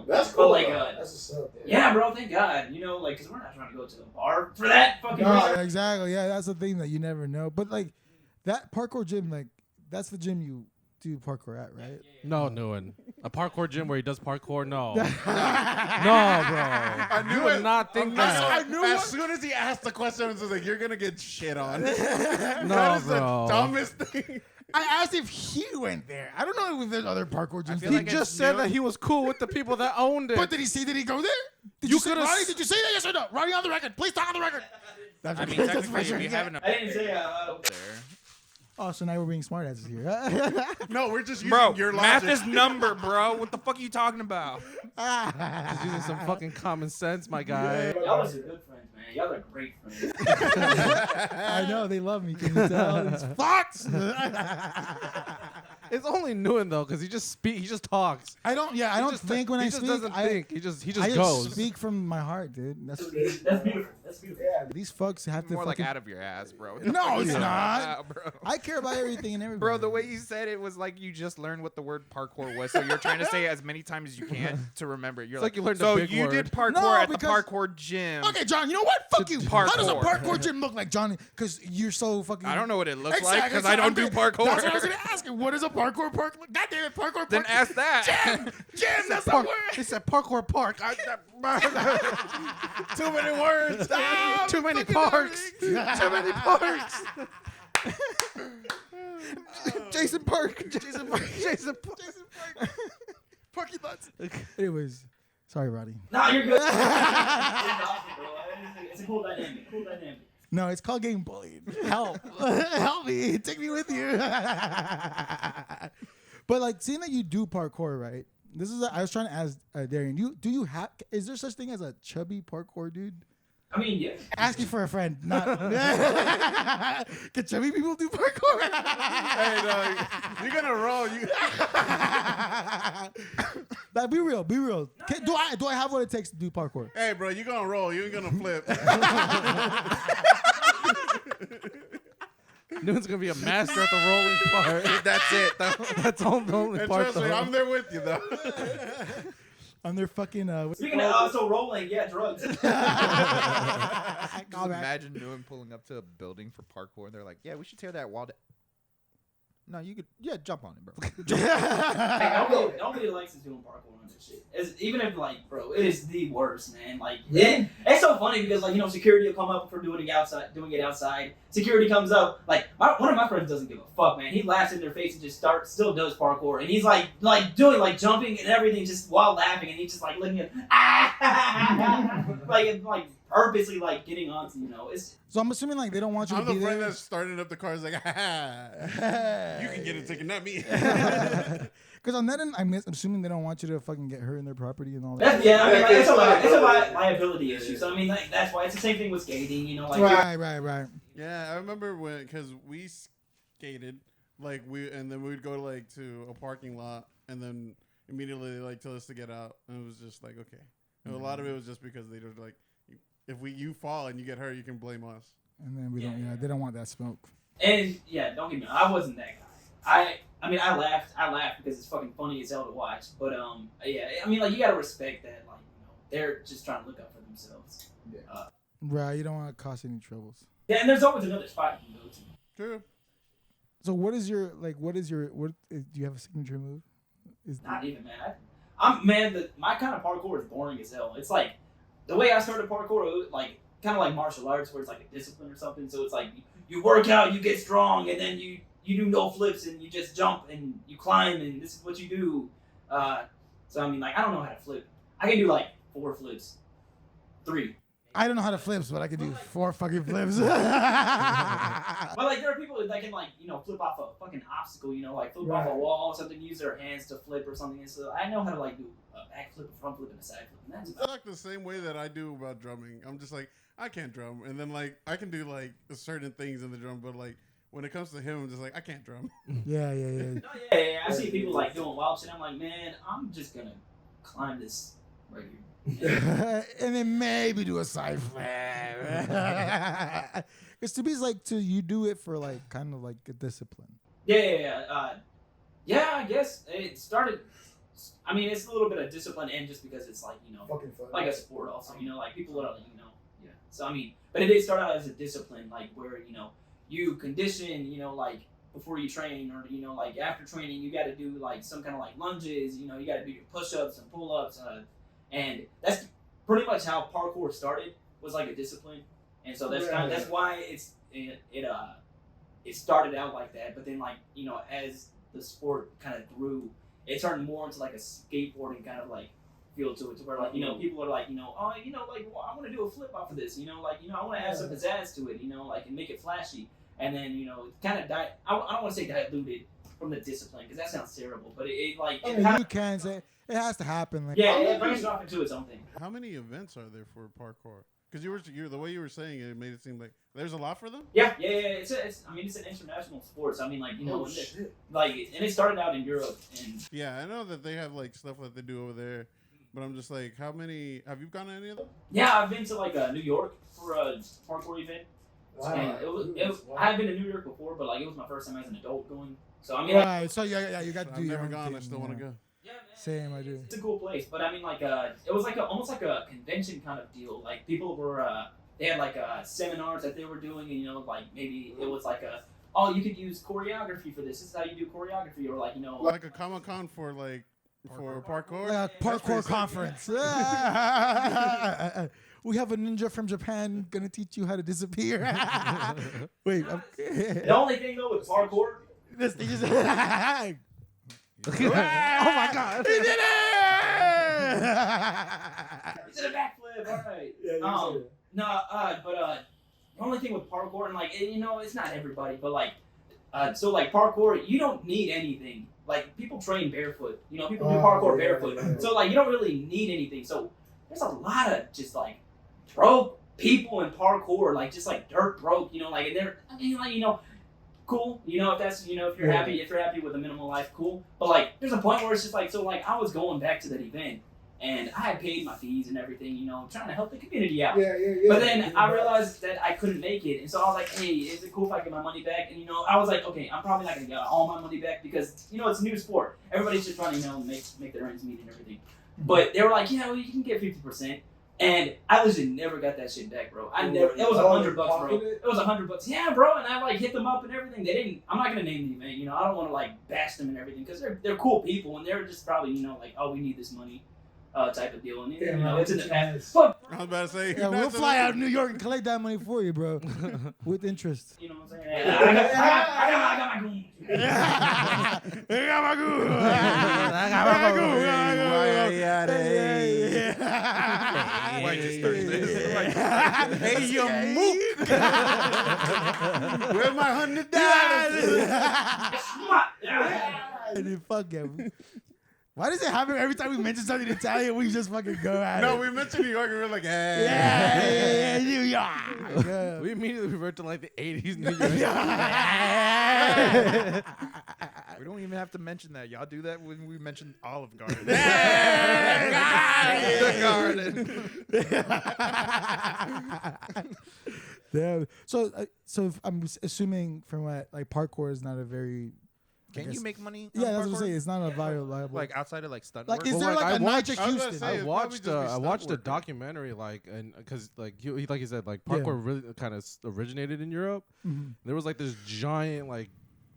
That's cool. But like, that's what's up. yeah, bro, thank God. You know, like, because we're not trying to go to the bar for that fucking No, reason. exactly. Yeah, that's the thing that you never know. But like that parkour gym, like that's the gym you do parkour at, right? No, Nguyen. A parkour gym where he does parkour? No. No, bro. I knew You would it. not think That's- that. I knew as it. soon as he asked the question, I was just like, you're going to get shit on. No, That is bro. the dumbest thing. I asked if he went there. I don't know if there's other parkour gyms. feel He like it's just said new. that he was cool with the people that owned it. But did he go there? Did You you say, could've Ronnie, s- did you say that? Yes or no? Ronnie on the record. Please talk on the record. I mean, technically, if you haven't I didn't say there. Oh, so now we're being smart asses here. No, we're just using Bro, your math logic. is number, bro. What the fuck are you talking about? Just using some fucking common sense, my guy. Y'all are some good friends, man. Y'all are great friends. I know they love me. Can you tell? These fucks. It's only Nguyen though, because he just talks. I don't. Yeah, I He don't just- think when he I just speak. doesn't think. He just I goes. just speak from my heart, dude. That's That's beautiful. That's beautiful. these fucks have to More like fucking. out of your ass, bro. What the No, fuck you it's talking not. about, bro. I care about everything and everybody. Bro, the way you said it was like you just learned what the word parkour was, so you're trying to say it as many times as you can to remember it. You're It's like you learned a so big you word." did parkour No, at the because- parkour gym. Okay, John. You know what? Fuck you. Parkour. How does a parkour gym look like, Johnny? Because you're so fucking. I don't know what it looks like Exactly, because so I don't I'm do gonna- That's what I was parkour. gonna ask you. What is a parkour park? God damn it, parkour. Then park. ask that. Jim, that's the Park, word. he said parkour park. Too many words. Stop Too many fucking parks. everything. Too many parks. Jason Park. Jason Park. Jason Park. Parky thoughts. Anyways, sorry, Roddy. Nah, you're good. It's a cool dynamic. Cool dynamic. No, it's called getting bullied. Help. Help me. Take me with you. But like seeing that you do parkour, right? This is I was trying to ask Darian. Is there such thing as a chubby parkour dude? I mean, yeah. Asking for a friend, not. Can chubby people do parkour? Hey, dog, you're going to roll. Like, be real. Be real. Do I have what it takes to do parkour? Hey, bro, you're going to roll. You ain't going to flip. Nguyen's gonna be a master at the rolling part. That's it, though. That's all the only And part. trust me, though. I'm there with you, though. On their fucking. Speaking of also rolling, yeah, drugs. Just Call back. imagine doing pulling up to a building for parkour, and they're like, "Yeah, we should tear that wall down." No, you could. Yeah, jump on it, bro. Like, nobody likes us doing parkour on this shit. Even if, like, bro, it is the worst, man. Like, it's so funny because, like, you know, security will come up for doing it outside. Security comes up, like, one of my friends doesn't give a fuck, man. He laughs in their face and just still does parkour, and he's like doing like jumping and everything just while laughing, and he's just like looking at like purposely like getting onto, you know. It's So I'm assuming like they don't want you I'm to the be friend there. that's starting up the car. Is like, you can get a ticket, not me. Because on that end, I'm assuming they don't want you to fucking get hurt in their property and all that. yeah, I mean, like, it's a liability issue. So I mean, like, that's why it's the same thing with skating, you know, like Right. Yeah, I remember because we skated, like and then we'd go to a parking lot, and then immediately they like tell us to get out, and it was just like, okay. And a lot of it was just because they were like, if you fall and you get hurt, you can blame us. And then we don't. Yeah, they don't want that smoke. And yeah, don't get me wrong, I wasn't that guy. I mean, I laughed because it's fucking funny as hell to watch. But yeah, I mean, like you gotta respect that, like they're just trying to look out for themselves. Yeah. Right. You don't want to cause any troubles. Yeah, and there's always another spot you can go to. True. So what do you have a signature move? Not even, man. I'm man. My kind of parkour is boring as hell. It's like the way I started parkour, like kind of like martial arts, where it's like a discipline or something. So it's like you work out, you get strong, and then you do no flips and you just jump and you climb and this is what you do. So I mean, like I don't know how to flip. I can do like 4 flips, 3. I don't know how to flips, but I can do 4 fucking flips. But like there are people that can like flip off a fucking obstacle, like flip off a wall or something, use their hands to flip or something. And so I know how to like do a back flip, a front flip, and a side flip. And that's It's like the same way that I do about drumming. I'm just like, I can't drum. And then like I can do like certain things in the drum, but like when it comes to him, I'm just like, I can't drum. Yeah. yeah. I see people like doing wild shit. I'm like, man, I'm just gonna climb this right here. And then maybe do a side flip. Because to me, it's like you do it for like kind of like a discipline. Yeah. I guess it started. I mean, it's a little bit of discipline, and just because it's like Fucking fun. like a sport also. Like people are yeah. So I mean, but it did start out as a discipline, like where you condition, like before you train, or like after training, you got to do like some kind of like lunges. You got to do your push-ups and pull-ups. And that's pretty much how parkour started, was like a discipline, and so that's why it started out like that. But then as the sport kind of grew, it turned more into like a skateboarding kind of like feel to it, to where like people are like oh like well, I want to do a flip off of this, I want to add some pizzazz to it, like and make it flashy, and then it kind of died. I don't want to say diluted from the discipline because that sounds terrible, but it you can say. It has to happen. Like, it brings it off into its own thing. How many events are there for parkour? Because the way you were saying it made it seem like there's a lot for them. Yeah. It's an international sport. So I mean, like and it started out in Europe. And yeah, I know that they have like stuff that they do over there, but I'm just like, how many have you gone to any of them? Yeah, I've been to like New York for a parkour event. Wow. And I had been to New York before, but like it was my first time as an adult going. So I mean, right. So yeah, you got to do. I've your never own gone. thing, I still want to go. yeah, man, Same, I do. It's a cool place, but I mean, like it was like almost like a convention kind of deal. Like people were they had like seminars that they were doing, and like maybe it was like you could use choreography for this. This is how you do choreography, or like like a Comic-Con for like for parkour. Like a parkour conference. We have a ninja from Japan gonna teach you how to disappear. Wait, The only thing though with parkour, this thing is. Oh my God! He did it! he did a backflip. All right. Yeah, But the only thing with parkour, and like it's not everybody, but like so like parkour, you don't need anything. Like people train barefoot. People do parkour barefoot. Yeah. So like you don't really need anything. So there's a lot of just like broke people in parkour, like just like dirt broke. Like and they're cool. If that's if you're happy with a minimal life, cool. But like there's a point where it's just like I was going back to that event. And I had paid my fees and everything, trying to help the community out. Yeah. But then I realized that I couldn't make it. And so I was like, hey, is it cool if I get my money back? And, I was like, okay, I'm probably not going to get all my money back because, it's a new sport. Everybody's just trying to, make their ends meet and everything. But they were like, well, you can get 50%. And I legit never got that shit back, bro. It was $100, bro. It was $100. Yeah, bro. And I hit them up and everything. They didn't. I'm not gonna name the event. I don't want to bash them and everything because they're cool people and they're just probably we need this money. Type of deal, and it's in the past. But I was about to say, we'll fly out to New York and collect that money for you, bro, with interest. You know what I'm saying? I got my goon. I got my goon. White just Thursday. Hey, you mook. Where's my $100? Fuck yeah. Why does it happen every time we mention something Italian? We just fucking go at it. No, we mentioned New York and we're like, hey. Yeah, New York. Yeah. We immediately revert to like the 80s New York. We don't even have to mention that. Y'all do that when we mention Olive Garden. Yeah, garden. Damn. So if I'm assuming from what like parkour is not a very. Can you make money? Yeah, on that's what I'm parkour? saying. It's not a viable. Like outside of like stunt Like, work. is Well, there like, like I a watched- Magic I was gonna Houston? say, I it'd watched probably just be I stunt watched a work. documentary like and because like he like you said like Yeah. parkour really kind of originated in Europe. Mhm. There was like this giant like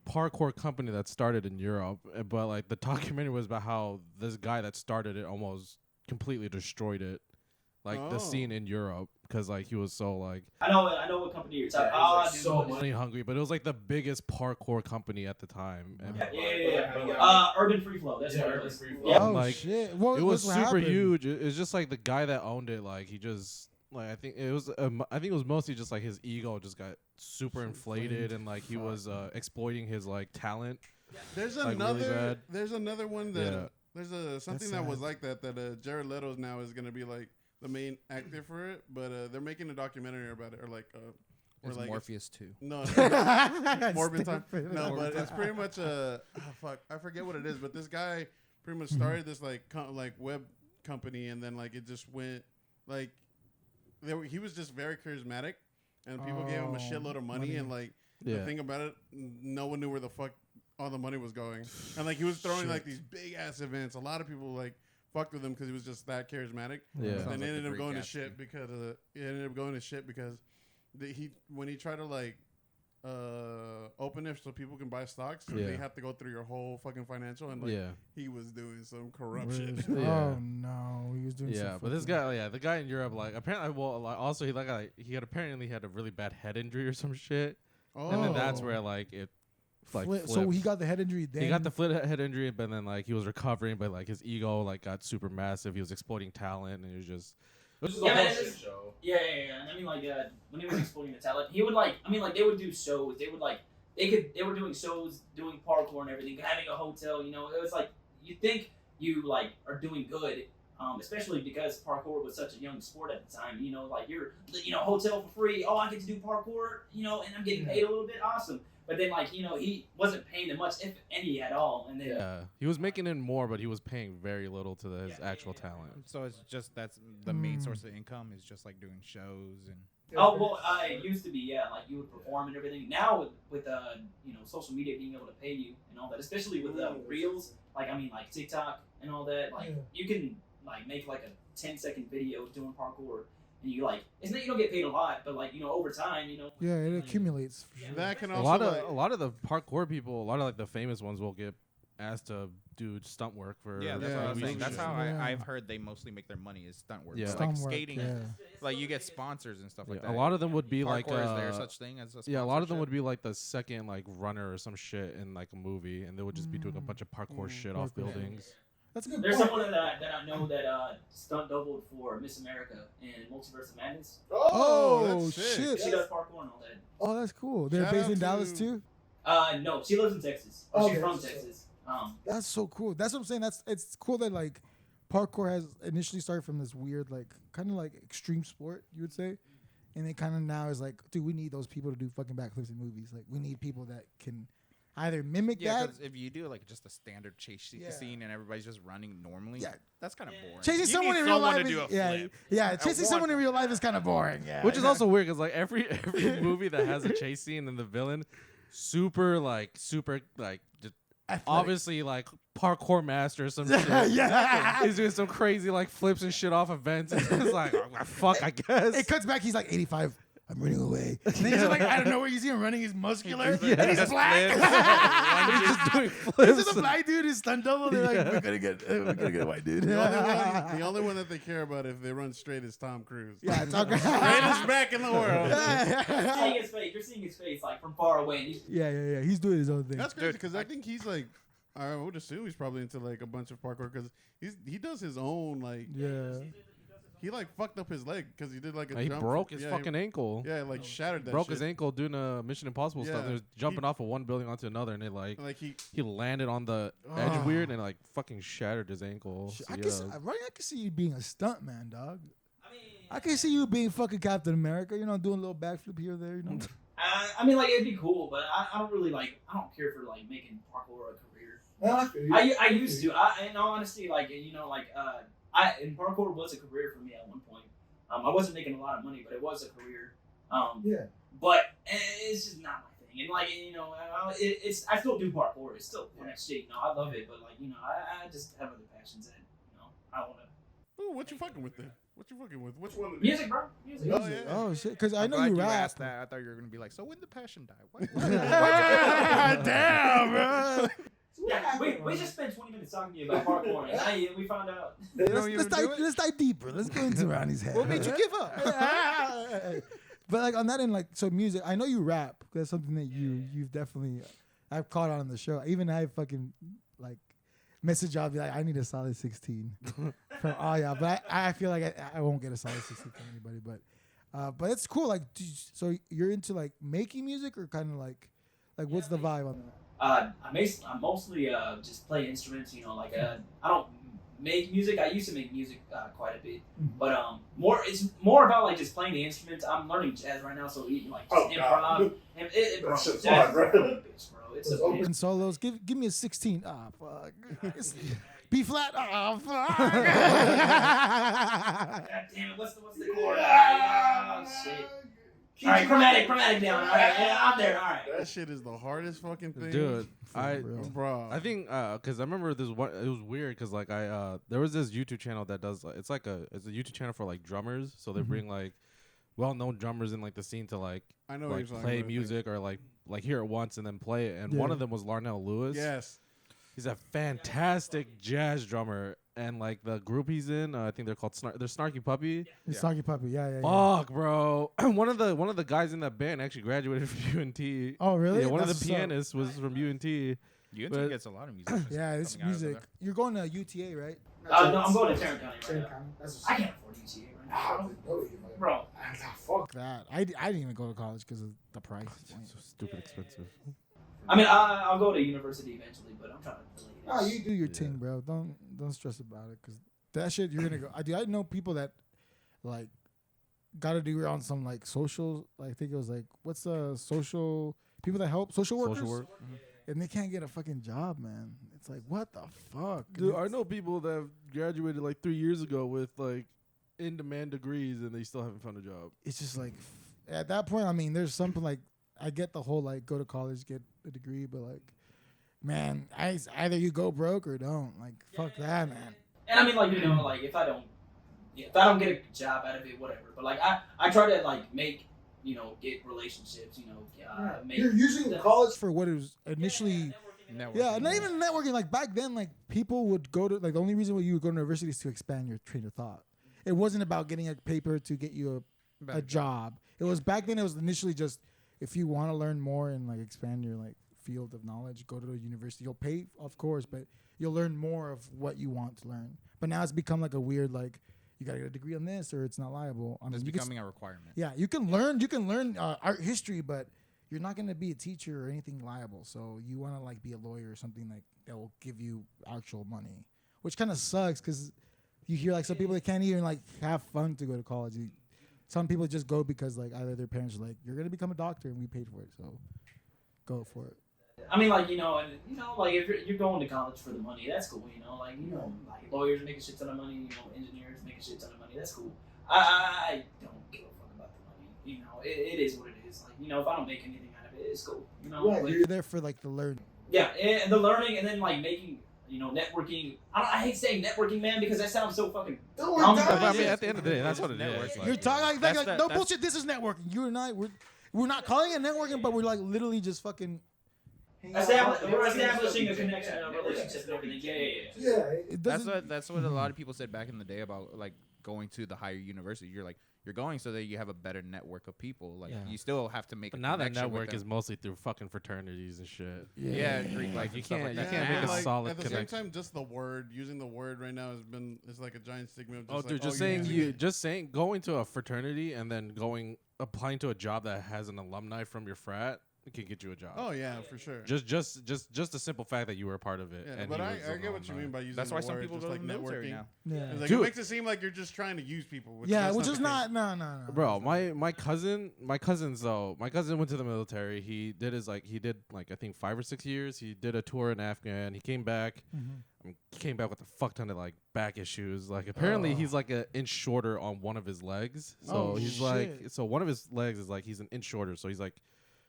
parkour company that started in Europe, but like the documentary was about how this guy that started it almost completely destroyed it, like the Oh. scene in Europe because like he was so like I know what company you're talking Yeah, about. he's, like, so dude. money hungry, but it was like the biggest parkour company at the time. And Yeah. Urban Free Flow. That's Yeah, what it Urban was. Free Flow. Yeah. Oh like, shit! What, it was what super happened? huge. It's just like the guy that owned it, like he just like I think it was mostly just like his ego just got super inflated and like he was exploiting his like talent. There's Like, really another. bad. There's another one that Yeah. there's something That's that was sad. like that. Jared Leto's now is gonna be like the main actor for it, but they're making a documentary about it, or like or It's like Morpheus too. no, Morbid time. No, but it's pretty much fuck. I forget what it is, but this guy pretty much started this like web company, and then like it just went like he was just very charismatic, and people gave him a shitload of money, and like the Yeah. thing about it, no one knew where the fuck all the money was going, and like he was throwing like these big ass events. A lot of people like fucked with him because he was just that charismatic. Yeah. And Sounds then like ended the up going to Greek shit because when he tried to like open it so people can buy stocks, Yeah. they have to go through your whole fucking financial, and like Yeah. he was doing some corruption. Oh Yeah. no, he was doing. Yeah, some but this fucking- guy, the guy in Europe, like apparently, well, like, also he had apparently had a really bad head injury or some shit, and then that's Oh. where like it, like So flipped. he got the head injury. Then He got the head injury, but then like he was recovering, but like his ego like got super massive. He was exploiting talent, and it was just This is Yeah, a man, whole it's- shit show. Yeah. And I mean, like, when he was exploiting the talent, he would like. I mean, like, they would do shows. They would like. They were doing shows, doing parkour and everything, having a hotel. You know, it was like you think you like are doing good, especially because parkour was such a young sport at the time. You know, like hotel for free. Oh, I get to do parkour. You know, and I'm getting paid a little bit. Awesome. But then, like, he wasn't paying them much, if any at all. And then, yeah, he was making in more, but he was paying very little to his actual talent. So it's just that's the main source of income is just like doing shows and. oh well, it used to be like you would perform and everything. Now with social media being able to pay you and all that, especially with reels, like TikTok and all that, like you can like make like a 10-second video doing parkour. And you like, it's not you don't get paid a lot, but like over time, Yeah, it accumulates. For sure. That can A also lot of like, a lot of the parkour people, a lot of like the famous ones will get asked to do stunt work for. Yeah, that's what I was movies saying. and That's shit. how Yeah. I've heard they mostly make their money is stunt work. Yeah. So, Stunt like work, skating, yeah. like you get sponsors and stuff like Yeah, that. a lot of them would be like Parkour, is there such thing as a yeah, a lot of them sponsorship? would be like the second like runner or some shit in like a movie, and they would just be doing a bunch of parkour shit off Parkour. buildings. That's a good. there's point. someone that I know that stunt doubled for Miss America in Multiverse of Madness. Oh that's sick. shit! She does parkour and all that. Oh, that's cool. They're Shout based out in Dallas to- too. No, she lives in Texas. Oh, She's okay. from Texas. That's so cool. That's what I'm saying. It's cool that like parkour has initially started from this weird like kind of like extreme sport, you would say, and it kind of now is like, dude, we need those people to do fucking backflips in movies. Like we need people that can either mimic Yeah, that. because if you do like just a standard chase Yeah. scene and everyboring just running normally, Yeah. that's kind of boring. Chasing You someone need in real someone life to is, do a yeah, flip. yeah. Chasing At someone one in real life is kind of boring. Yeah, Which is also weird because like every movie that has a chase scene and the villain, super just Athletic. obviously like parkour master or some shit. Yeah. He's doing some crazy like flips and shit off events. It's just like oh, fuck, I guess. It cuts back. He's like 85. I'm running away. And then he's just like, I don't know where you see him running. He's muscular. Yeah. And he's Just black. He's just doing This flips. is a black dude who's stunt double. They're like, Yeah. we're gonna get a white dude. the only one that they care about if they run straight is Tom Cruise. Yeah, it's all great. Greatest back in the world. You're seeing his face. You're seeing his face like from far away. And he's, Yeah. He's doing his own thing. That's crazy because I think he's like, I would assume he's probably into like a bunch of parkour because he does his own like Yeah. he like fucked up his leg because he did like a He jump. broke his Yeah, fucking ankle. Yeah, like shattered that. Broke shit. his ankle doing Mission Impossible stuff. Yeah. They was jumping off of one building onto another, and they like Like he landed on the edge weird and like fucking shattered his ankle. So, I yeah. can see you being a stunt man, dog. I mean, I can see you being fucking Captain America. You know, doing a little backflip here or there. You know. I mean, like it'd be cool, but I don't really like. I don't care for like making parkour a career. Well, I feel you. I used to. In all honesty, like And parkour was a career for me at one point. I wasn't making a lot of money, but it was a career. Yeah. But it's just not my thing. And like it's I still do parkour. It's still fun as shit. I love it. But like I just have other passions that I want to. Ooh, what you fucking with then? What you fucking with? Which one? Music, bro. Music. Oh, yeah. Oh shit! Because I I'm know glad you you rap. asked that. I thought you were gonna be like, so when the passion die? What? Damn, bro. Yeah, we just spent 20 minutes talking to you about parkour, and we found out. Let's dive deeper. Let's go into Ronnie's head. What made you give up? But like on that end, like so music. I know you rap. That's something that you've definitely. I've caught on the show. Even I fucking like message y'all be like, I need a solid 16 from all y'all. But I feel like I won't get a solid 16 from anybody. But it's cool. Like, so you're into like making music or kind of like what's the vibe on that? I mostly just play instruments. I don't make music. I used to make music quite a bit, but it's more about like just playing the instruments. I'm learning jazz right now, so like just improv. Bro, That shit's jazz hard, bro. is a bitch, bro. It's a bitch. Open solos. Give me a 16. Ah, fuck. B flat. Ah, fuck. God damn it! What's the chord? Oh shit! All right, chromatic down. All right, yeah, I'm there. All right. That shit is the hardest fucking thing, Dude, bro. I think because I remember this one. It was weird because like there was this YouTube channel that does it's a YouTube channel for like drummers. So they bring like well-known drummers in like the scene to like I know what like you're talking play about, music or like hear it once and then play it. And one of them was Larnell Lewis. Yes. He's a fantastic jazz drummer, and like the group he's in, I think they're called they're Snarky Puppy. It's Snarky Puppy. Yeah. Fuck, bro. one of the guys in that band actually graduated from UNT. Oh, really? Yeah, one That's of the pianists was from UNT. UNT gets a lot of music. Yeah, it's music. You're going to UTA, right? No, I'm going to Tarrant County right now. That's I can't afford UTA right now, bro. Fuck that. I didn't even go to college because of the price. It's so stupid expensive. I mean, I'll go to university eventually, but I'm trying to delay it. No, you do your thing, bro. Don't stress about it, cause that shit you're gonna go. I know people that like got to do on some like social. Like, I think it was like what's the social people that help social workers, and they can't get a fucking job, man. It's like what the fuck, Dude, I know people that have graduated like 3 years ago with like in-demand degrees and they still haven't found a job. It's just like at that point. I mean, there's something like I get the whole like go to college, get a degree, but like. Man, either you go broke or don't. Like, fuck that, man. And I mean, like, like if I don't get a job out of it, whatever. But like, I try to like make, get relationships. Make You're using college for what it was initially. Networking. Yeah, not even networking. Like back then, like people would go to like the only reason why you would go to university is to expand your train of thought. It wasn't about getting a paper to get you a job. It was back then. It was initially just if you want to learn more and like expand your like field of knowledge, go to a university. You'll pay, of course, but you'll learn more of what you want to learn. But now it's become like a weird like you gotta get a degree on this or it's not liable. I mean, It's becoming a requirement. Yeah, you can learn art history, but you're not gonna be a teacher or anything liable. So you want to like be a lawyer or something like that will give you actual money, which kind of sucks because you hear like some people that can't even like have fun to go to college. Some people just go because like either their parents are like you're gonna become a doctor and we paid for it, so go for it. I mean, like, like if you're going to college for the money, that's cool, like lawyers make a shit ton of money, engineers make a shit ton of money, that's cool. I don't give a fuck about the money, it is what it is. Like, if I don't make anything out of it, it's cool, Right, like, you're there for like the learning. Yeah, and the learning, and then like making, networking. I hate saying networking, man, because that sounds so fucking dumb. I mean, at the end of the day, that's what it is. You're talking like no bullshit. This is networking. You and I, we're not calling it networking, but we're like literally just fucking. We're establishing a connection and a relationship and everything. Yeah. That's what a lot of people said back in the day about like going to the higher university. You're going so that you have a better network of people. Like you still have to make. But a now that connection network with is mostly through fucking fraternities and shit. Yeah, Greek Like life you and stuff can't like make that. a like, solid at the connection. same time, just using the word right now is like a giant stigma. Of Just saying going to a fraternity and then applying to a job that has an alumni from your frat. It can get you a job. Oh yeah, for sure. Just the simple fact that you were a part of it. Yeah, and but he I was get an what you alumni. mean by using. That's the why some word, people just go like to the military networking. now. Yeah. It's like, Dude. it makes it seem like you're just trying to use people. Which Yeah, that's which not is the case. not. No. Bro, my cousin went to the military. He did I think 5 or 6 years. He did a tour in Afghan. He came back. He came back with a fuck ton of like back issues. Like apparently he's like an inch shorter on one of his legs. So he's like, so one of his legs is like he's an inch shorter. So he's like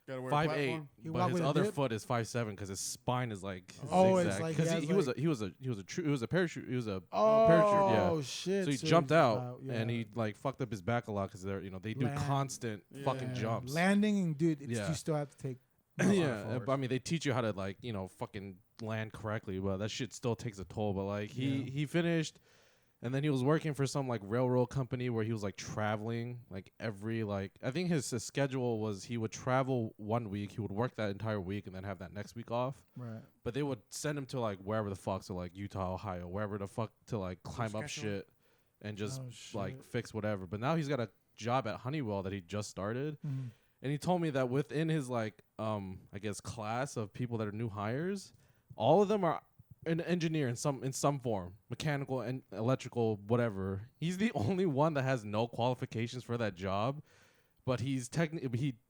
Gotta wear 5'8", He but walk his with a other dip? foot is 5'7" because his spine is like it's zigzag. like Because he he was a parachute. He was a Oh parachute. Yeah. shit! So he So jumped he's out yeah. and he like fucked up his back a lot because they're they do Land. constant fucking Yeah. jumps. Landing, and dude, it's, Yeah. you still have to take. Yeah, but I mean they teach you how to like fucking land correctly, but that shit still takes a toll. But like he finished, and then he was working for some like railroad company where he was like traveling like every like I think his schedule was he would travel 1 week, he would work that entire week, and then have that next week off. Right. But they would send him to like wherever the fuck, so like Utah, Ohio, wherever the fuck to like climb up schedule? shit and just Oh, like shit. fix whatever. But now he's got a job at Honeywell that he just started. Mhm. And he told me that within his like I guess class of people that are new hires, all of them are an engineer in some form, mechanical and electrical, whatever. He's the only one that has no qualifications for that job, but he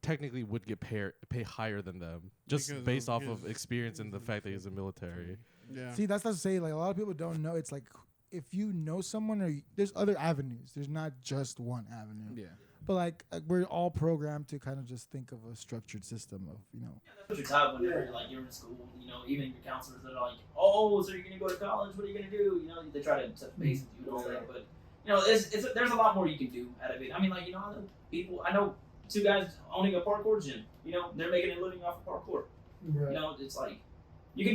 technically would get pay higher than them just Because based of off of his- experience and the fact that he's in the military. Yeah. See, that's not to say like a lot of people don't know. It's like if you know someone, or there's other avenues. There's not just one avenue. Yeah. But like we're all programmed to kind of just think of a structured system of That's what you're taught whenever you're in school. Even your counselors that are like, "Oh, so you're gonna go to college? What are you gonna do?" They try to touch base with you and all that. But there's a lot more you can do out of it. I mean, like I know two guys owning a parkour gym. They're making a living off of parkour. right. It's like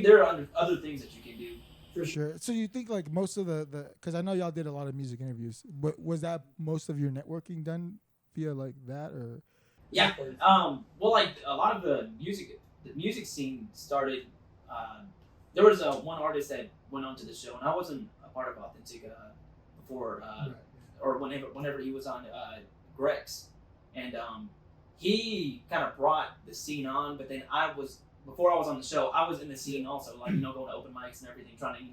there are other things that you can do. For sure. So you think like most of the because I know y'all did a lot of music interviews. But was that most of your networking done via like that or? Yeah. Well, like a lot of the music scene started. There was one artist that went onto the show, and I wasn't a part of Authentic before, or whenever he was on Grex, and he kind of brought the scene on. But then before I was on the show, I was in the scene also, like going to open mics and everything, trying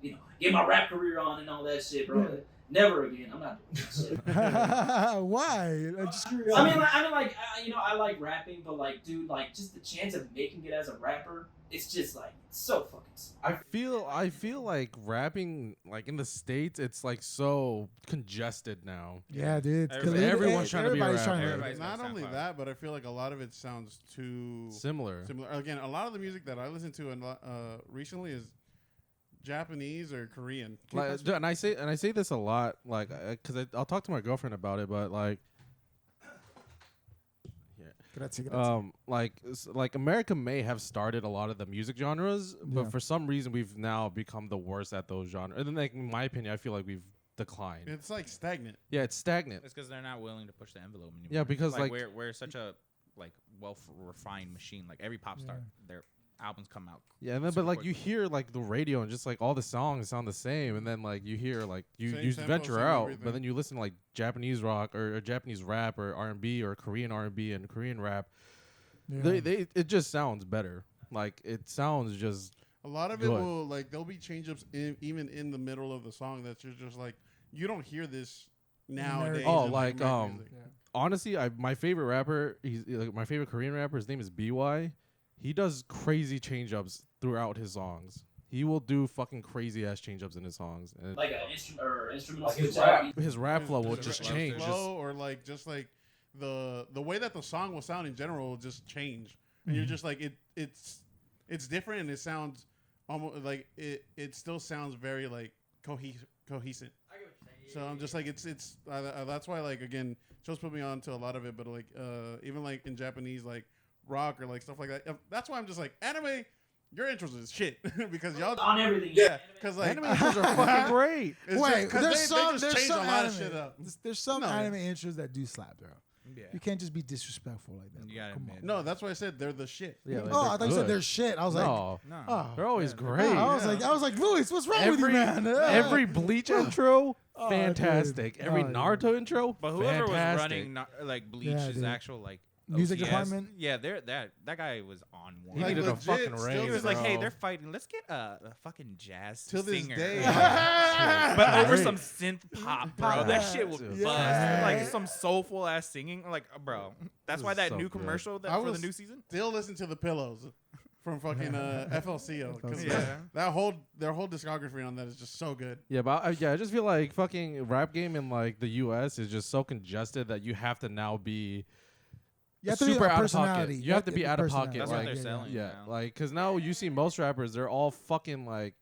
to get my rap career on and all that shit, bro. Yeah. Never again. I'm not doing that shit. Why? I'm just curious. I mean, I like rapping, but like, dude, like, just the chance of making it as a rapper, it's just like so fucking small. I feel like rapping like in the States, it's like so congested now. Yeah, dude. 'Cause Everyone's trying to be a everybody's rapper. trying to- Everybody's Not got only SoundCloud. that, but I feel like a lot of it sounds too Similar. Again, a lot of the music that I listen to recently is Japanese or Korean. Like, and I say this a lot, like, because I'll talk to my girlfriend about it, but like, Grazie. like America may have started a lot of the music genres, but Yeah. for some reason we've now become the worst at those genres. And then, like, in my opinion, I feel like we've declined. It's like stagnant. Yeah, it's stagnant. It's because they're not willing to push the envelope anymore. Yeah, because, like- we're such a well refined machine. Like every pop star, their albums come out. Yeah, and then super but like quick. you hear like the radio and just like all the songs sound the same, and then like you hear like you Same tempo, venture same out, everything. but then you listen to like Japanese rock or Japanese rap or R&B or Korean R&B and Korean rap. Yeah. They it just sounds better. Like it sounds just A lot of it Good. will there'll be change ups even in the middle of the song that's just like you don't hear this nowadays. Oh, in, like, American music. honestly, my favorite rapper, he's like my favorite Korean rapper. His name is BY. He does crazy change ups throughout his songs. He will do fucking crazy ass change ups in his songs. And Like an instrumental Like his switch rap. out. his rap flow will His just rap change. flow, or like just like the way that the song will sound in general will just change, and you're just like it's different, and it sounds almost like it still sounds very like cohesive. So I'm just like it's that's why like again shows put me on to a lot of it, but like even like in Japanese like rock or like stuff like that. That's why I'm just like anime. Your intros is shit because y'all On everything. yeah because like Anime intros are fucking great. it's Wait, just, 'cause there's they some just there's change some a lot of anime. shit up. There's some No. anime intros that do slap, bro. Yeah. You can't just be disrespectful like that. You bro. gotta Come admit. on. No, that's why I said they're the shit. Yeah, like, Oh, I they're thought you said good. they're shit. I was like, No, No. oh. they're always Yeah, great. I was like, Louis, what's wrong with you, man? Every Bleach intro, Oh, fantastic. dude. Every Oh, Naruto intro, But whoever fantastic. was running like Bleach's dude. actual like Music OCS, department? Yeah, that guy was on one. He Like, needed a legit, fucking still raise. He was like, bro. "Hey, they're fighting. Let's get a fucking jazz Till this singer, day. but over Great. some synth pop, bro. That shit would Yeah. bust. Yeah. Like some soulful ass singing, like bro. That's This why is that so new good. commercial I for the was- new season. Still listen to the pillows. from fucking FLCO. Because Yeah. their whole discography on that is just so good. Yeah, but I just feel like fucking rap game in like the U.S. is just so congested that you have to now be You have to be super a out of pocket. personality. You have to be out of pocket. That's like, what they're selling. yeah, now. like because now you see most rappers, they're all fucking like.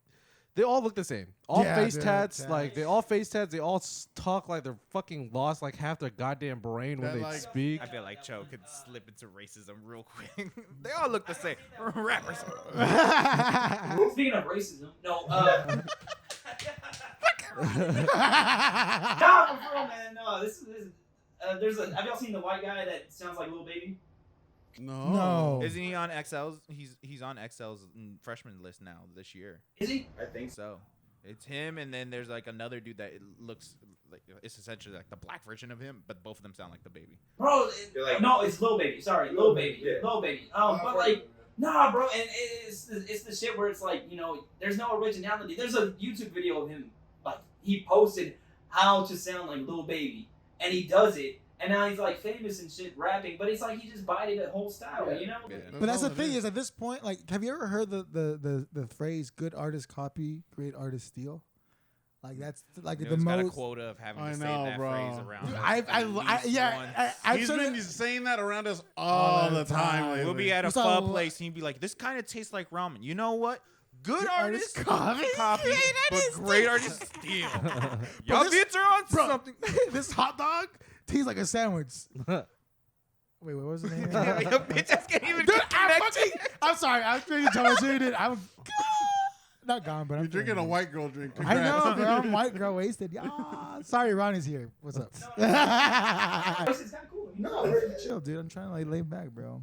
They all look the same. All Yeah, face dude, tats, yeah. like they all face tats. They all talk like they're fucking lost, like half their goddamn brain when That, they like- speak. I feel like Cho could slip into racism real quick. They all look the same. Rappers. Speaking of racism, no. Nah, for real, man. No, this is. Have y'all seen the white guy that sounds like Lil Baby? No. Isn't he on XL's? He's on XL's freshman list now this year. Is he? I think so. It's him, and then there's like another dude that looks like it's essentially like the black version of him, but both of them sound like the baby. Bro, no, it's Lil Baby. Sorry, Lil Baby. Yeah. Lil Baby. But like, nah, bro, and it's the shit where it's like, you know, there's no originality. There's a YouTube video of him, like, he posted how to sound like Lil Baby, and he does it, and now he's like famous and shit rapping, but it's like he just bodied that whole style, you know? Yeah. But that's all the it thing is, at this point, like, have you ever heard the phrase "good artist copy, great artist steal"? Like that's like the It's got a most. quota of having I to say know, that bro. phrase around. Dude, us I've at least yeah, once. I've He's said been it- saying that around us all the time lately. We'll be at a We saw pho a lo- place and he'd be like, "This kind of tastes like ramen." You know what? Good artist artist copy, copy, great but artist great artist steal. Y'all this- beats are on bro, something. this hot dog tastes like a sandwich. Wait, what was the name? Your bitch ass can't even Dude, get connected. I'm sorry. I was drinking so much dude. I'm not gone, but I'm You're drinking a feeling white girl drink. it. I know, Congrats. bro. I'm white girl wasted. Ah, sorry, Ronnie's here. What's up? It's kind of cool. You know? Chill, dude. I'm trying to like lay back, bro.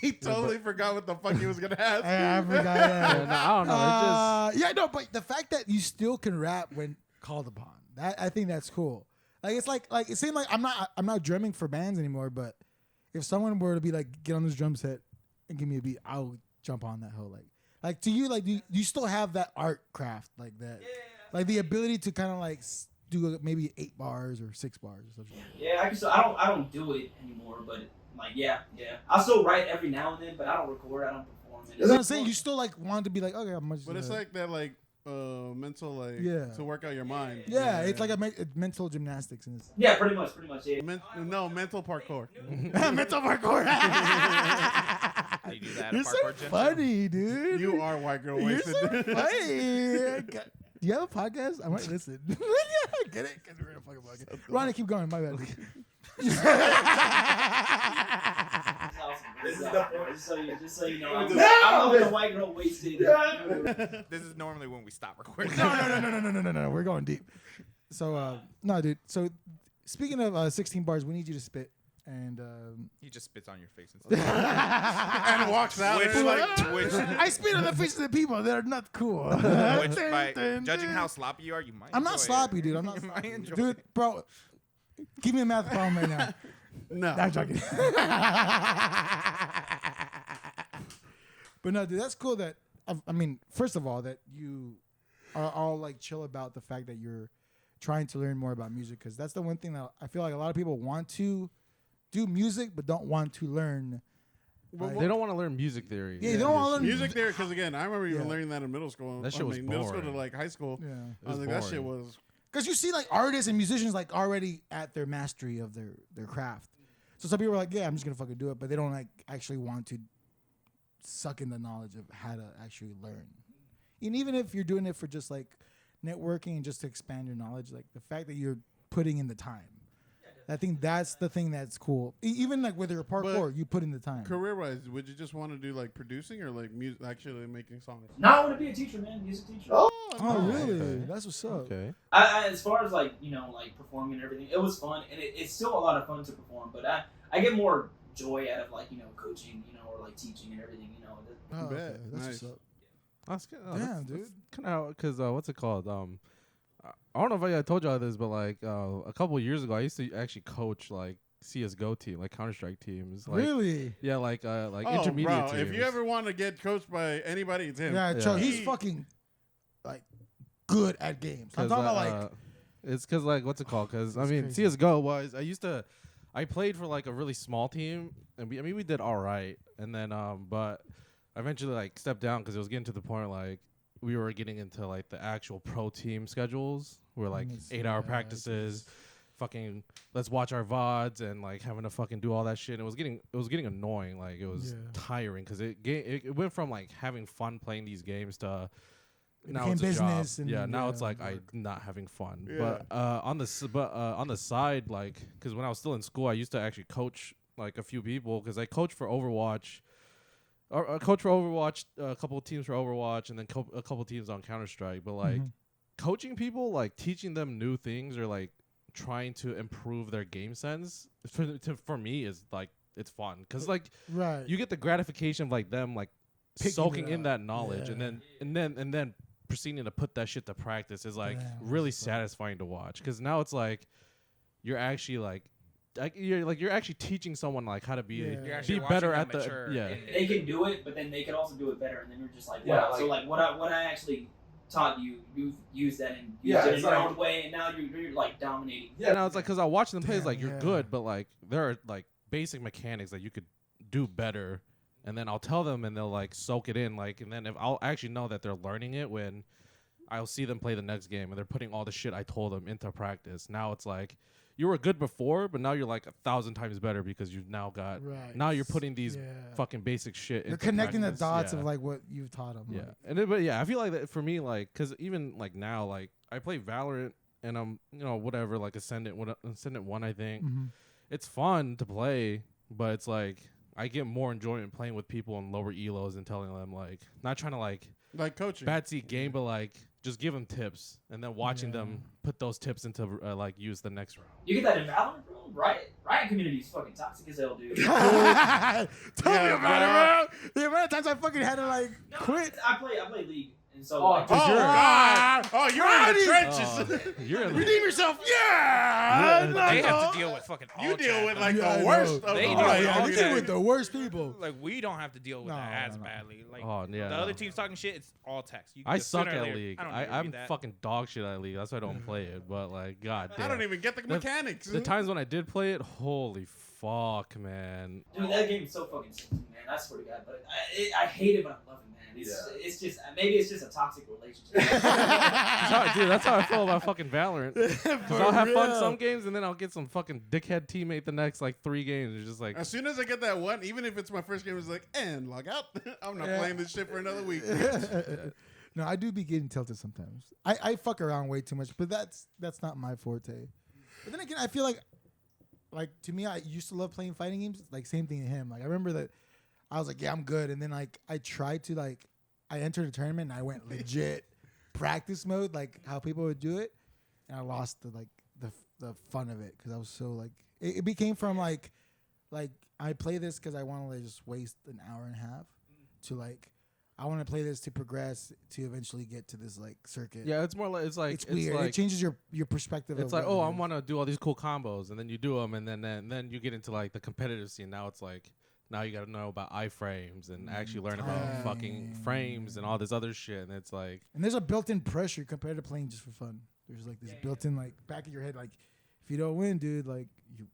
He totally forgot what the fuck he was gonna ask. I forgot. Yeah, Yeah, no, I don't know. It just yeah, no, but the fact that you still can rap when called upon, that I think that's cool. Like it's like it seemed like I'm not drumming for bands anymore, but if someone were to be like, get on this drum set and give me a beat, I would jump on that whole like to you, like do you still have that art craft like that, like the ability to kind of like do maybe 8 bars or 6 bars or something. Yeah, I can still, I don't do it anymore, but like yeah. I still write every now and then, but I don't record, I don't perform. That's what I'm saying. You still like want to be like, okay, I'm just. But it's like that, like mental, like Yeah. to work out your mind. yeah, it's like it's mental gymnastics and it's Yeah, pretty much, yeah. Mental parkour. mental parkour. Do you do that at You're a so parkour gym? funny, dude. You are white girl You're wasted. so funny. Do you have a podcast? I might listen. Get it? Because we're in a fucking podcast. Ronnie, keep going. My bad. This is the point. Just so you know, I'm not a white girl wasted. This is normally when we stop recording. No. We're going deep. So, no, dude. So, speaking of 16 bars, we need you to spit. And He just spits on your face and stuff. And walks out. Twitch, and like like, Twitch. I spit on the faces of people that are not cool. Which, by judging how sloppy you are, you might. I'm not enjoy sloppy, it. dude. I'm not You might sloppy. enjoy Dude, it. bro, give me a math problem right now. no. I'm joking. But no, dude, that's cool that, I mean, first of all, that you are all like chill about the fact that you're trying to learn more about music, because that's the one thing that I feel like a lot of people want to do music but don't want to learn. Like, they don't want to learn music theory. Yeah, they don't wanna learn Music there, because again, I remember even Yeah. learning that in middle school. That shit was middle school to boring. like high school. yeah. I was was like, that shit boring. was. Because you see like artists and musicians like already at their mastery of their craft. So some people are like, yeah, I'm just going to fucking do it. But they don't like actually want to suck in the knowledge of how to actually learn. And even if you're doing it for just like networking and just to expand your knowledge, like the fact that you're putting in the time. I think that's the thing that's cool. Even like with your parkour, you put in the time. Career-wise, would you just want to do like producing or like music, actually making songs? Now I want to be a teacher, man, music teacher. Oh, nice. really? Okay. That's what's up. Okay. I as far as like like performing and everything, it was fun, and it's still a lot of fun to perform. But I get more joy out of like coaching, or like teaching and everything. Oh, okay. Bet. That's Nice. what's up. That's good. Damn, dude. Kind of because what's it called? I don't know if I told y'all this, but like a couple of years ago, I used to actually coach like CS:GO team, like Counter-Strike teams. Like, Really? Yeah, like Oh, intermediate bro, teams. if you ever want to get coached by anybody, it's him. Yeah, Yeah. Cho, he's fucking like good at games. I'm talking about like it's because like what's it called? Because I That's mean crazy. CS:GO was I played for like a really small team, and we did all right, and then but eventually like stepped down because it was getting to the point like we were getting into like the actual pro team schedules where like 8-hour practices, fucking let's watch our VODs and like having to fucking do all that shit. And it was getting annoying. Like it was tiring because it went from like having fun playing these games to now it's a business. job. And Now it's like I'm not having fun. Yeah. But on the side, like because when I was still in school, I used to actually coach like a few people because I coached for Overwatch. Or coach for Overwatch, a couple of teams for Overwatch, and then a couple of teams on Counter-Strike. But like coaching people, like teaching them new things or like trying to improve their game sense for me is like it's fun because like you get the gratification of like them like soaking in that knowledge and then proceeding to put that shit to practice is like really satisfying to watch because now it's like you're actually like you're actually teaching someone like how to be better at the They can do it, but then they can also do it better, and then you're just like, wow. So like what I actually taught you, you've used that and used it in your own way, and now you're like dominating. Yeah, now it's like because I watch them play, it's like you're good, but like there are like basic mechanics that you could do better, and then I'll tell them and they'll like soak it in, like, and then if I'll actually know that they're learning it when I'll see them play the next game and they're putting all the shit I told them into practice. Now it's like you were good before, but now you're like 1,000 times better because you've now got now you're putting these fucking basic shit. You're connecting the dots of like what you've taught them. Yeah, and but I feel like that for me, like, because even like now, like I play Valorant and I'm whatever like Ascendant 1, I think it's fun to play, but it's like I get more enjoyment playing with people in lower elos and telling them like not trying to like coaching bad seat game, but like just give them tips and then watching them put those tips into like use the next round. You get that in Valorant, bro. Riot community is fucking toxic as hell, dude. Tell me about it, bro. The amount of times I fucking had to like quit. I play League. And so, God! Oh, you're in the trenches. You're Redeem yourself. Yeah. They have to deal with fucking all You deal chat, with man. like the worst of They them. deal with all We chat. deal with the worst people. Like we don't have to deal with that as badly. Like the other team's talking shit, it's all text. You can I just suck sit at there. League. I don't need to I'm read that. fucking dog shit at League. That's why I don't play it. But like, god damn. I don't even get the mechanics. The times when I did play it, holy fuck, man. Dude, that game is so fucking simple, man. I swear to God. But I hate it, but I love it, man. It's just maybe it's just a toxic relationship. That's how I feel about fucking Valorant. Because I'll have fun some games and then I'll get some fucking dickhead teammate the next like 3 games. It's just like as soon as I get that one, even if it's my first game, it's like and log out. I'm not playing this shit for another week. No, I do be getting tilted sometimes. I fuck around way too much, but that's not my forte. But then again, I feel like to me, I used to love playing fighting games. Like same thing to him. Like I remember that I was like, yeah, I'm good, and then like I tried to like I entered a tournament and I went legit practice mode, like how people would do it, and I lost the fun of it because I was so like it became from like I play this because I want to like just waste an hour and a half to like I want to play this to progress to eventually get to this like circuit. yeah, it's more like it's weird. Like, it changes your perspective. It's of like, what oh, it I is. want to do all these cool combos, and then you do them, and then you get into like the competitive scene. Now it's like now you got to know about iframes and actually learn about fucking frames and all this other shit. And it's like, and there's a built-in pressure compared to playing just for fun. There's like this built-in like back of your head, like if you don't win, dude, like they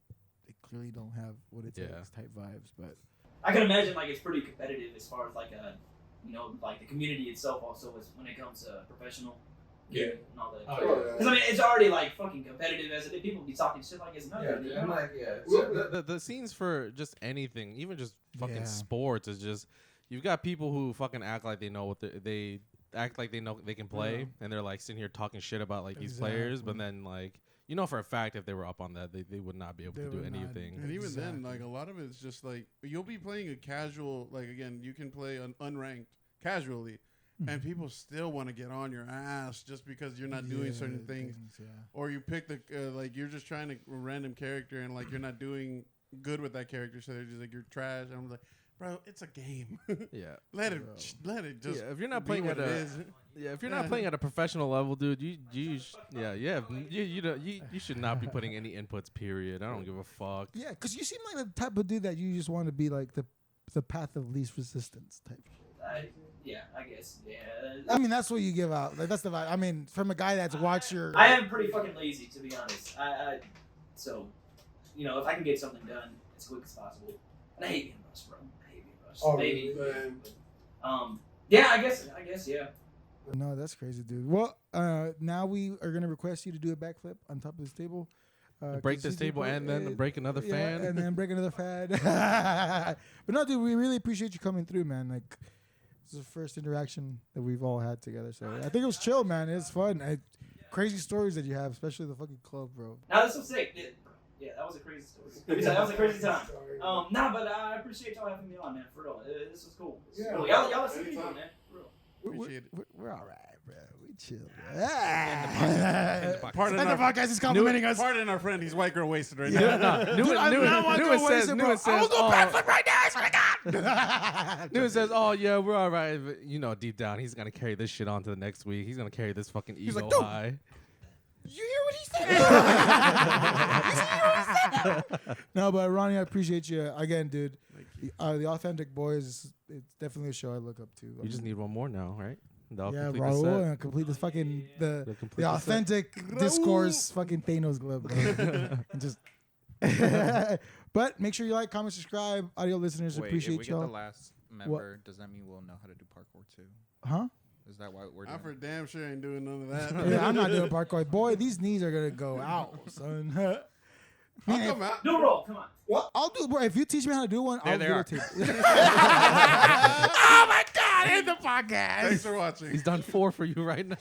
clearly don't have what it takes type vibes. But I can imagine like it's pretty competitive as far as like like the community itself also is when it comes to professional gaming and all that. Because I mean it's already like fucking competitive as it. People be talking shit like it's nothing. the scenes for just anything, even just fucking sports, is just you've got people who fucking act like they know what they act like they know they can play, and they're like sitting here talking shit about like these players, but then like for a fact if they were up on that, they would not be able to do anything. And even then, like a lot of it's just like you'll be playing a casual, like again, you can play an unranked casually. And people still want to get on your ass just because you're not doing certain things. Or you pick like you're just trying to a random character and like you're not doing good with that character, so they're just like you're trash. And I'm like, bro, it's a game. Yeah, let it just. If you're not playing at if you're not playing at a professional level, dude, you should not be putting any inputs. Period. I don't give a fuck. Yeah, because you seem like the type of dude that you just want to be like the path of least resistance type. Yeah, I guess. Yeah. I mean, that's what you give out. Like, that's the vibe. I mean, from a guy that's watched your. I am pretty fucking lazy, to be honest. So, if I can get something done as quick as possible, and I hate being rushed, bro. I hate being rushed. Yeah, I guess, yeah. No, that's crazy, dude. Well, now we are gonna request you to do a backflip on top of this table. Break this table and then break another fan. and then break another fan. But no, dude, we really appreciate you coming through, man. Like, this is the first interaction that we've all had together, so I think it was chill, man. It's fun. Crazy stories that you have, especially the fucking club, bro. Now that's so sick. Yeah, that was a crazy story. That was a crazy time. Nah, but I appreciate y'all having me on, man. For real, this was cool. Cool. Y'all are super cool, man. For real. Appreciate it. We're all right, bro. We chill. Pardon And the our, podcast is complimenting us. pardon our friend. He's white girl wasted right now. Newman says, I will do a backflip right now. I swear to God. Newman says, "Oh yeah, we're all right." But, you know, deep down, he's gonna carry this shit on to the next week. He's gonna carry this fucking ego like, "Dude." high. You hear what he said? No, but Ronnie, I appreciate you again, dude. The Authentic Boys, it's definitely a show I look up to. We just need one more now, right? That'll yeah, complete the Raul, set. and complete this fucking the complete the Authentic Discourse fucking Thanos glove, bro. And just. But make sure you like, comment, subscribe, audio listeners. Wait, appreciate if we get y'all. the last member, does that mean we'll know how to do parkour too? Huh? Is that why we're I doing for damn sure ain't doing none of that. Yeah, I'm not doing parkour. Boy, these knees are gonna go out, son. I'll come out. Do a roll, come on. Well, I'll do, bro. If you teach me how to do one, I'll they are. videotape. Oh my God! In the podcast. Thanks for watching. He's done 4 for you right now.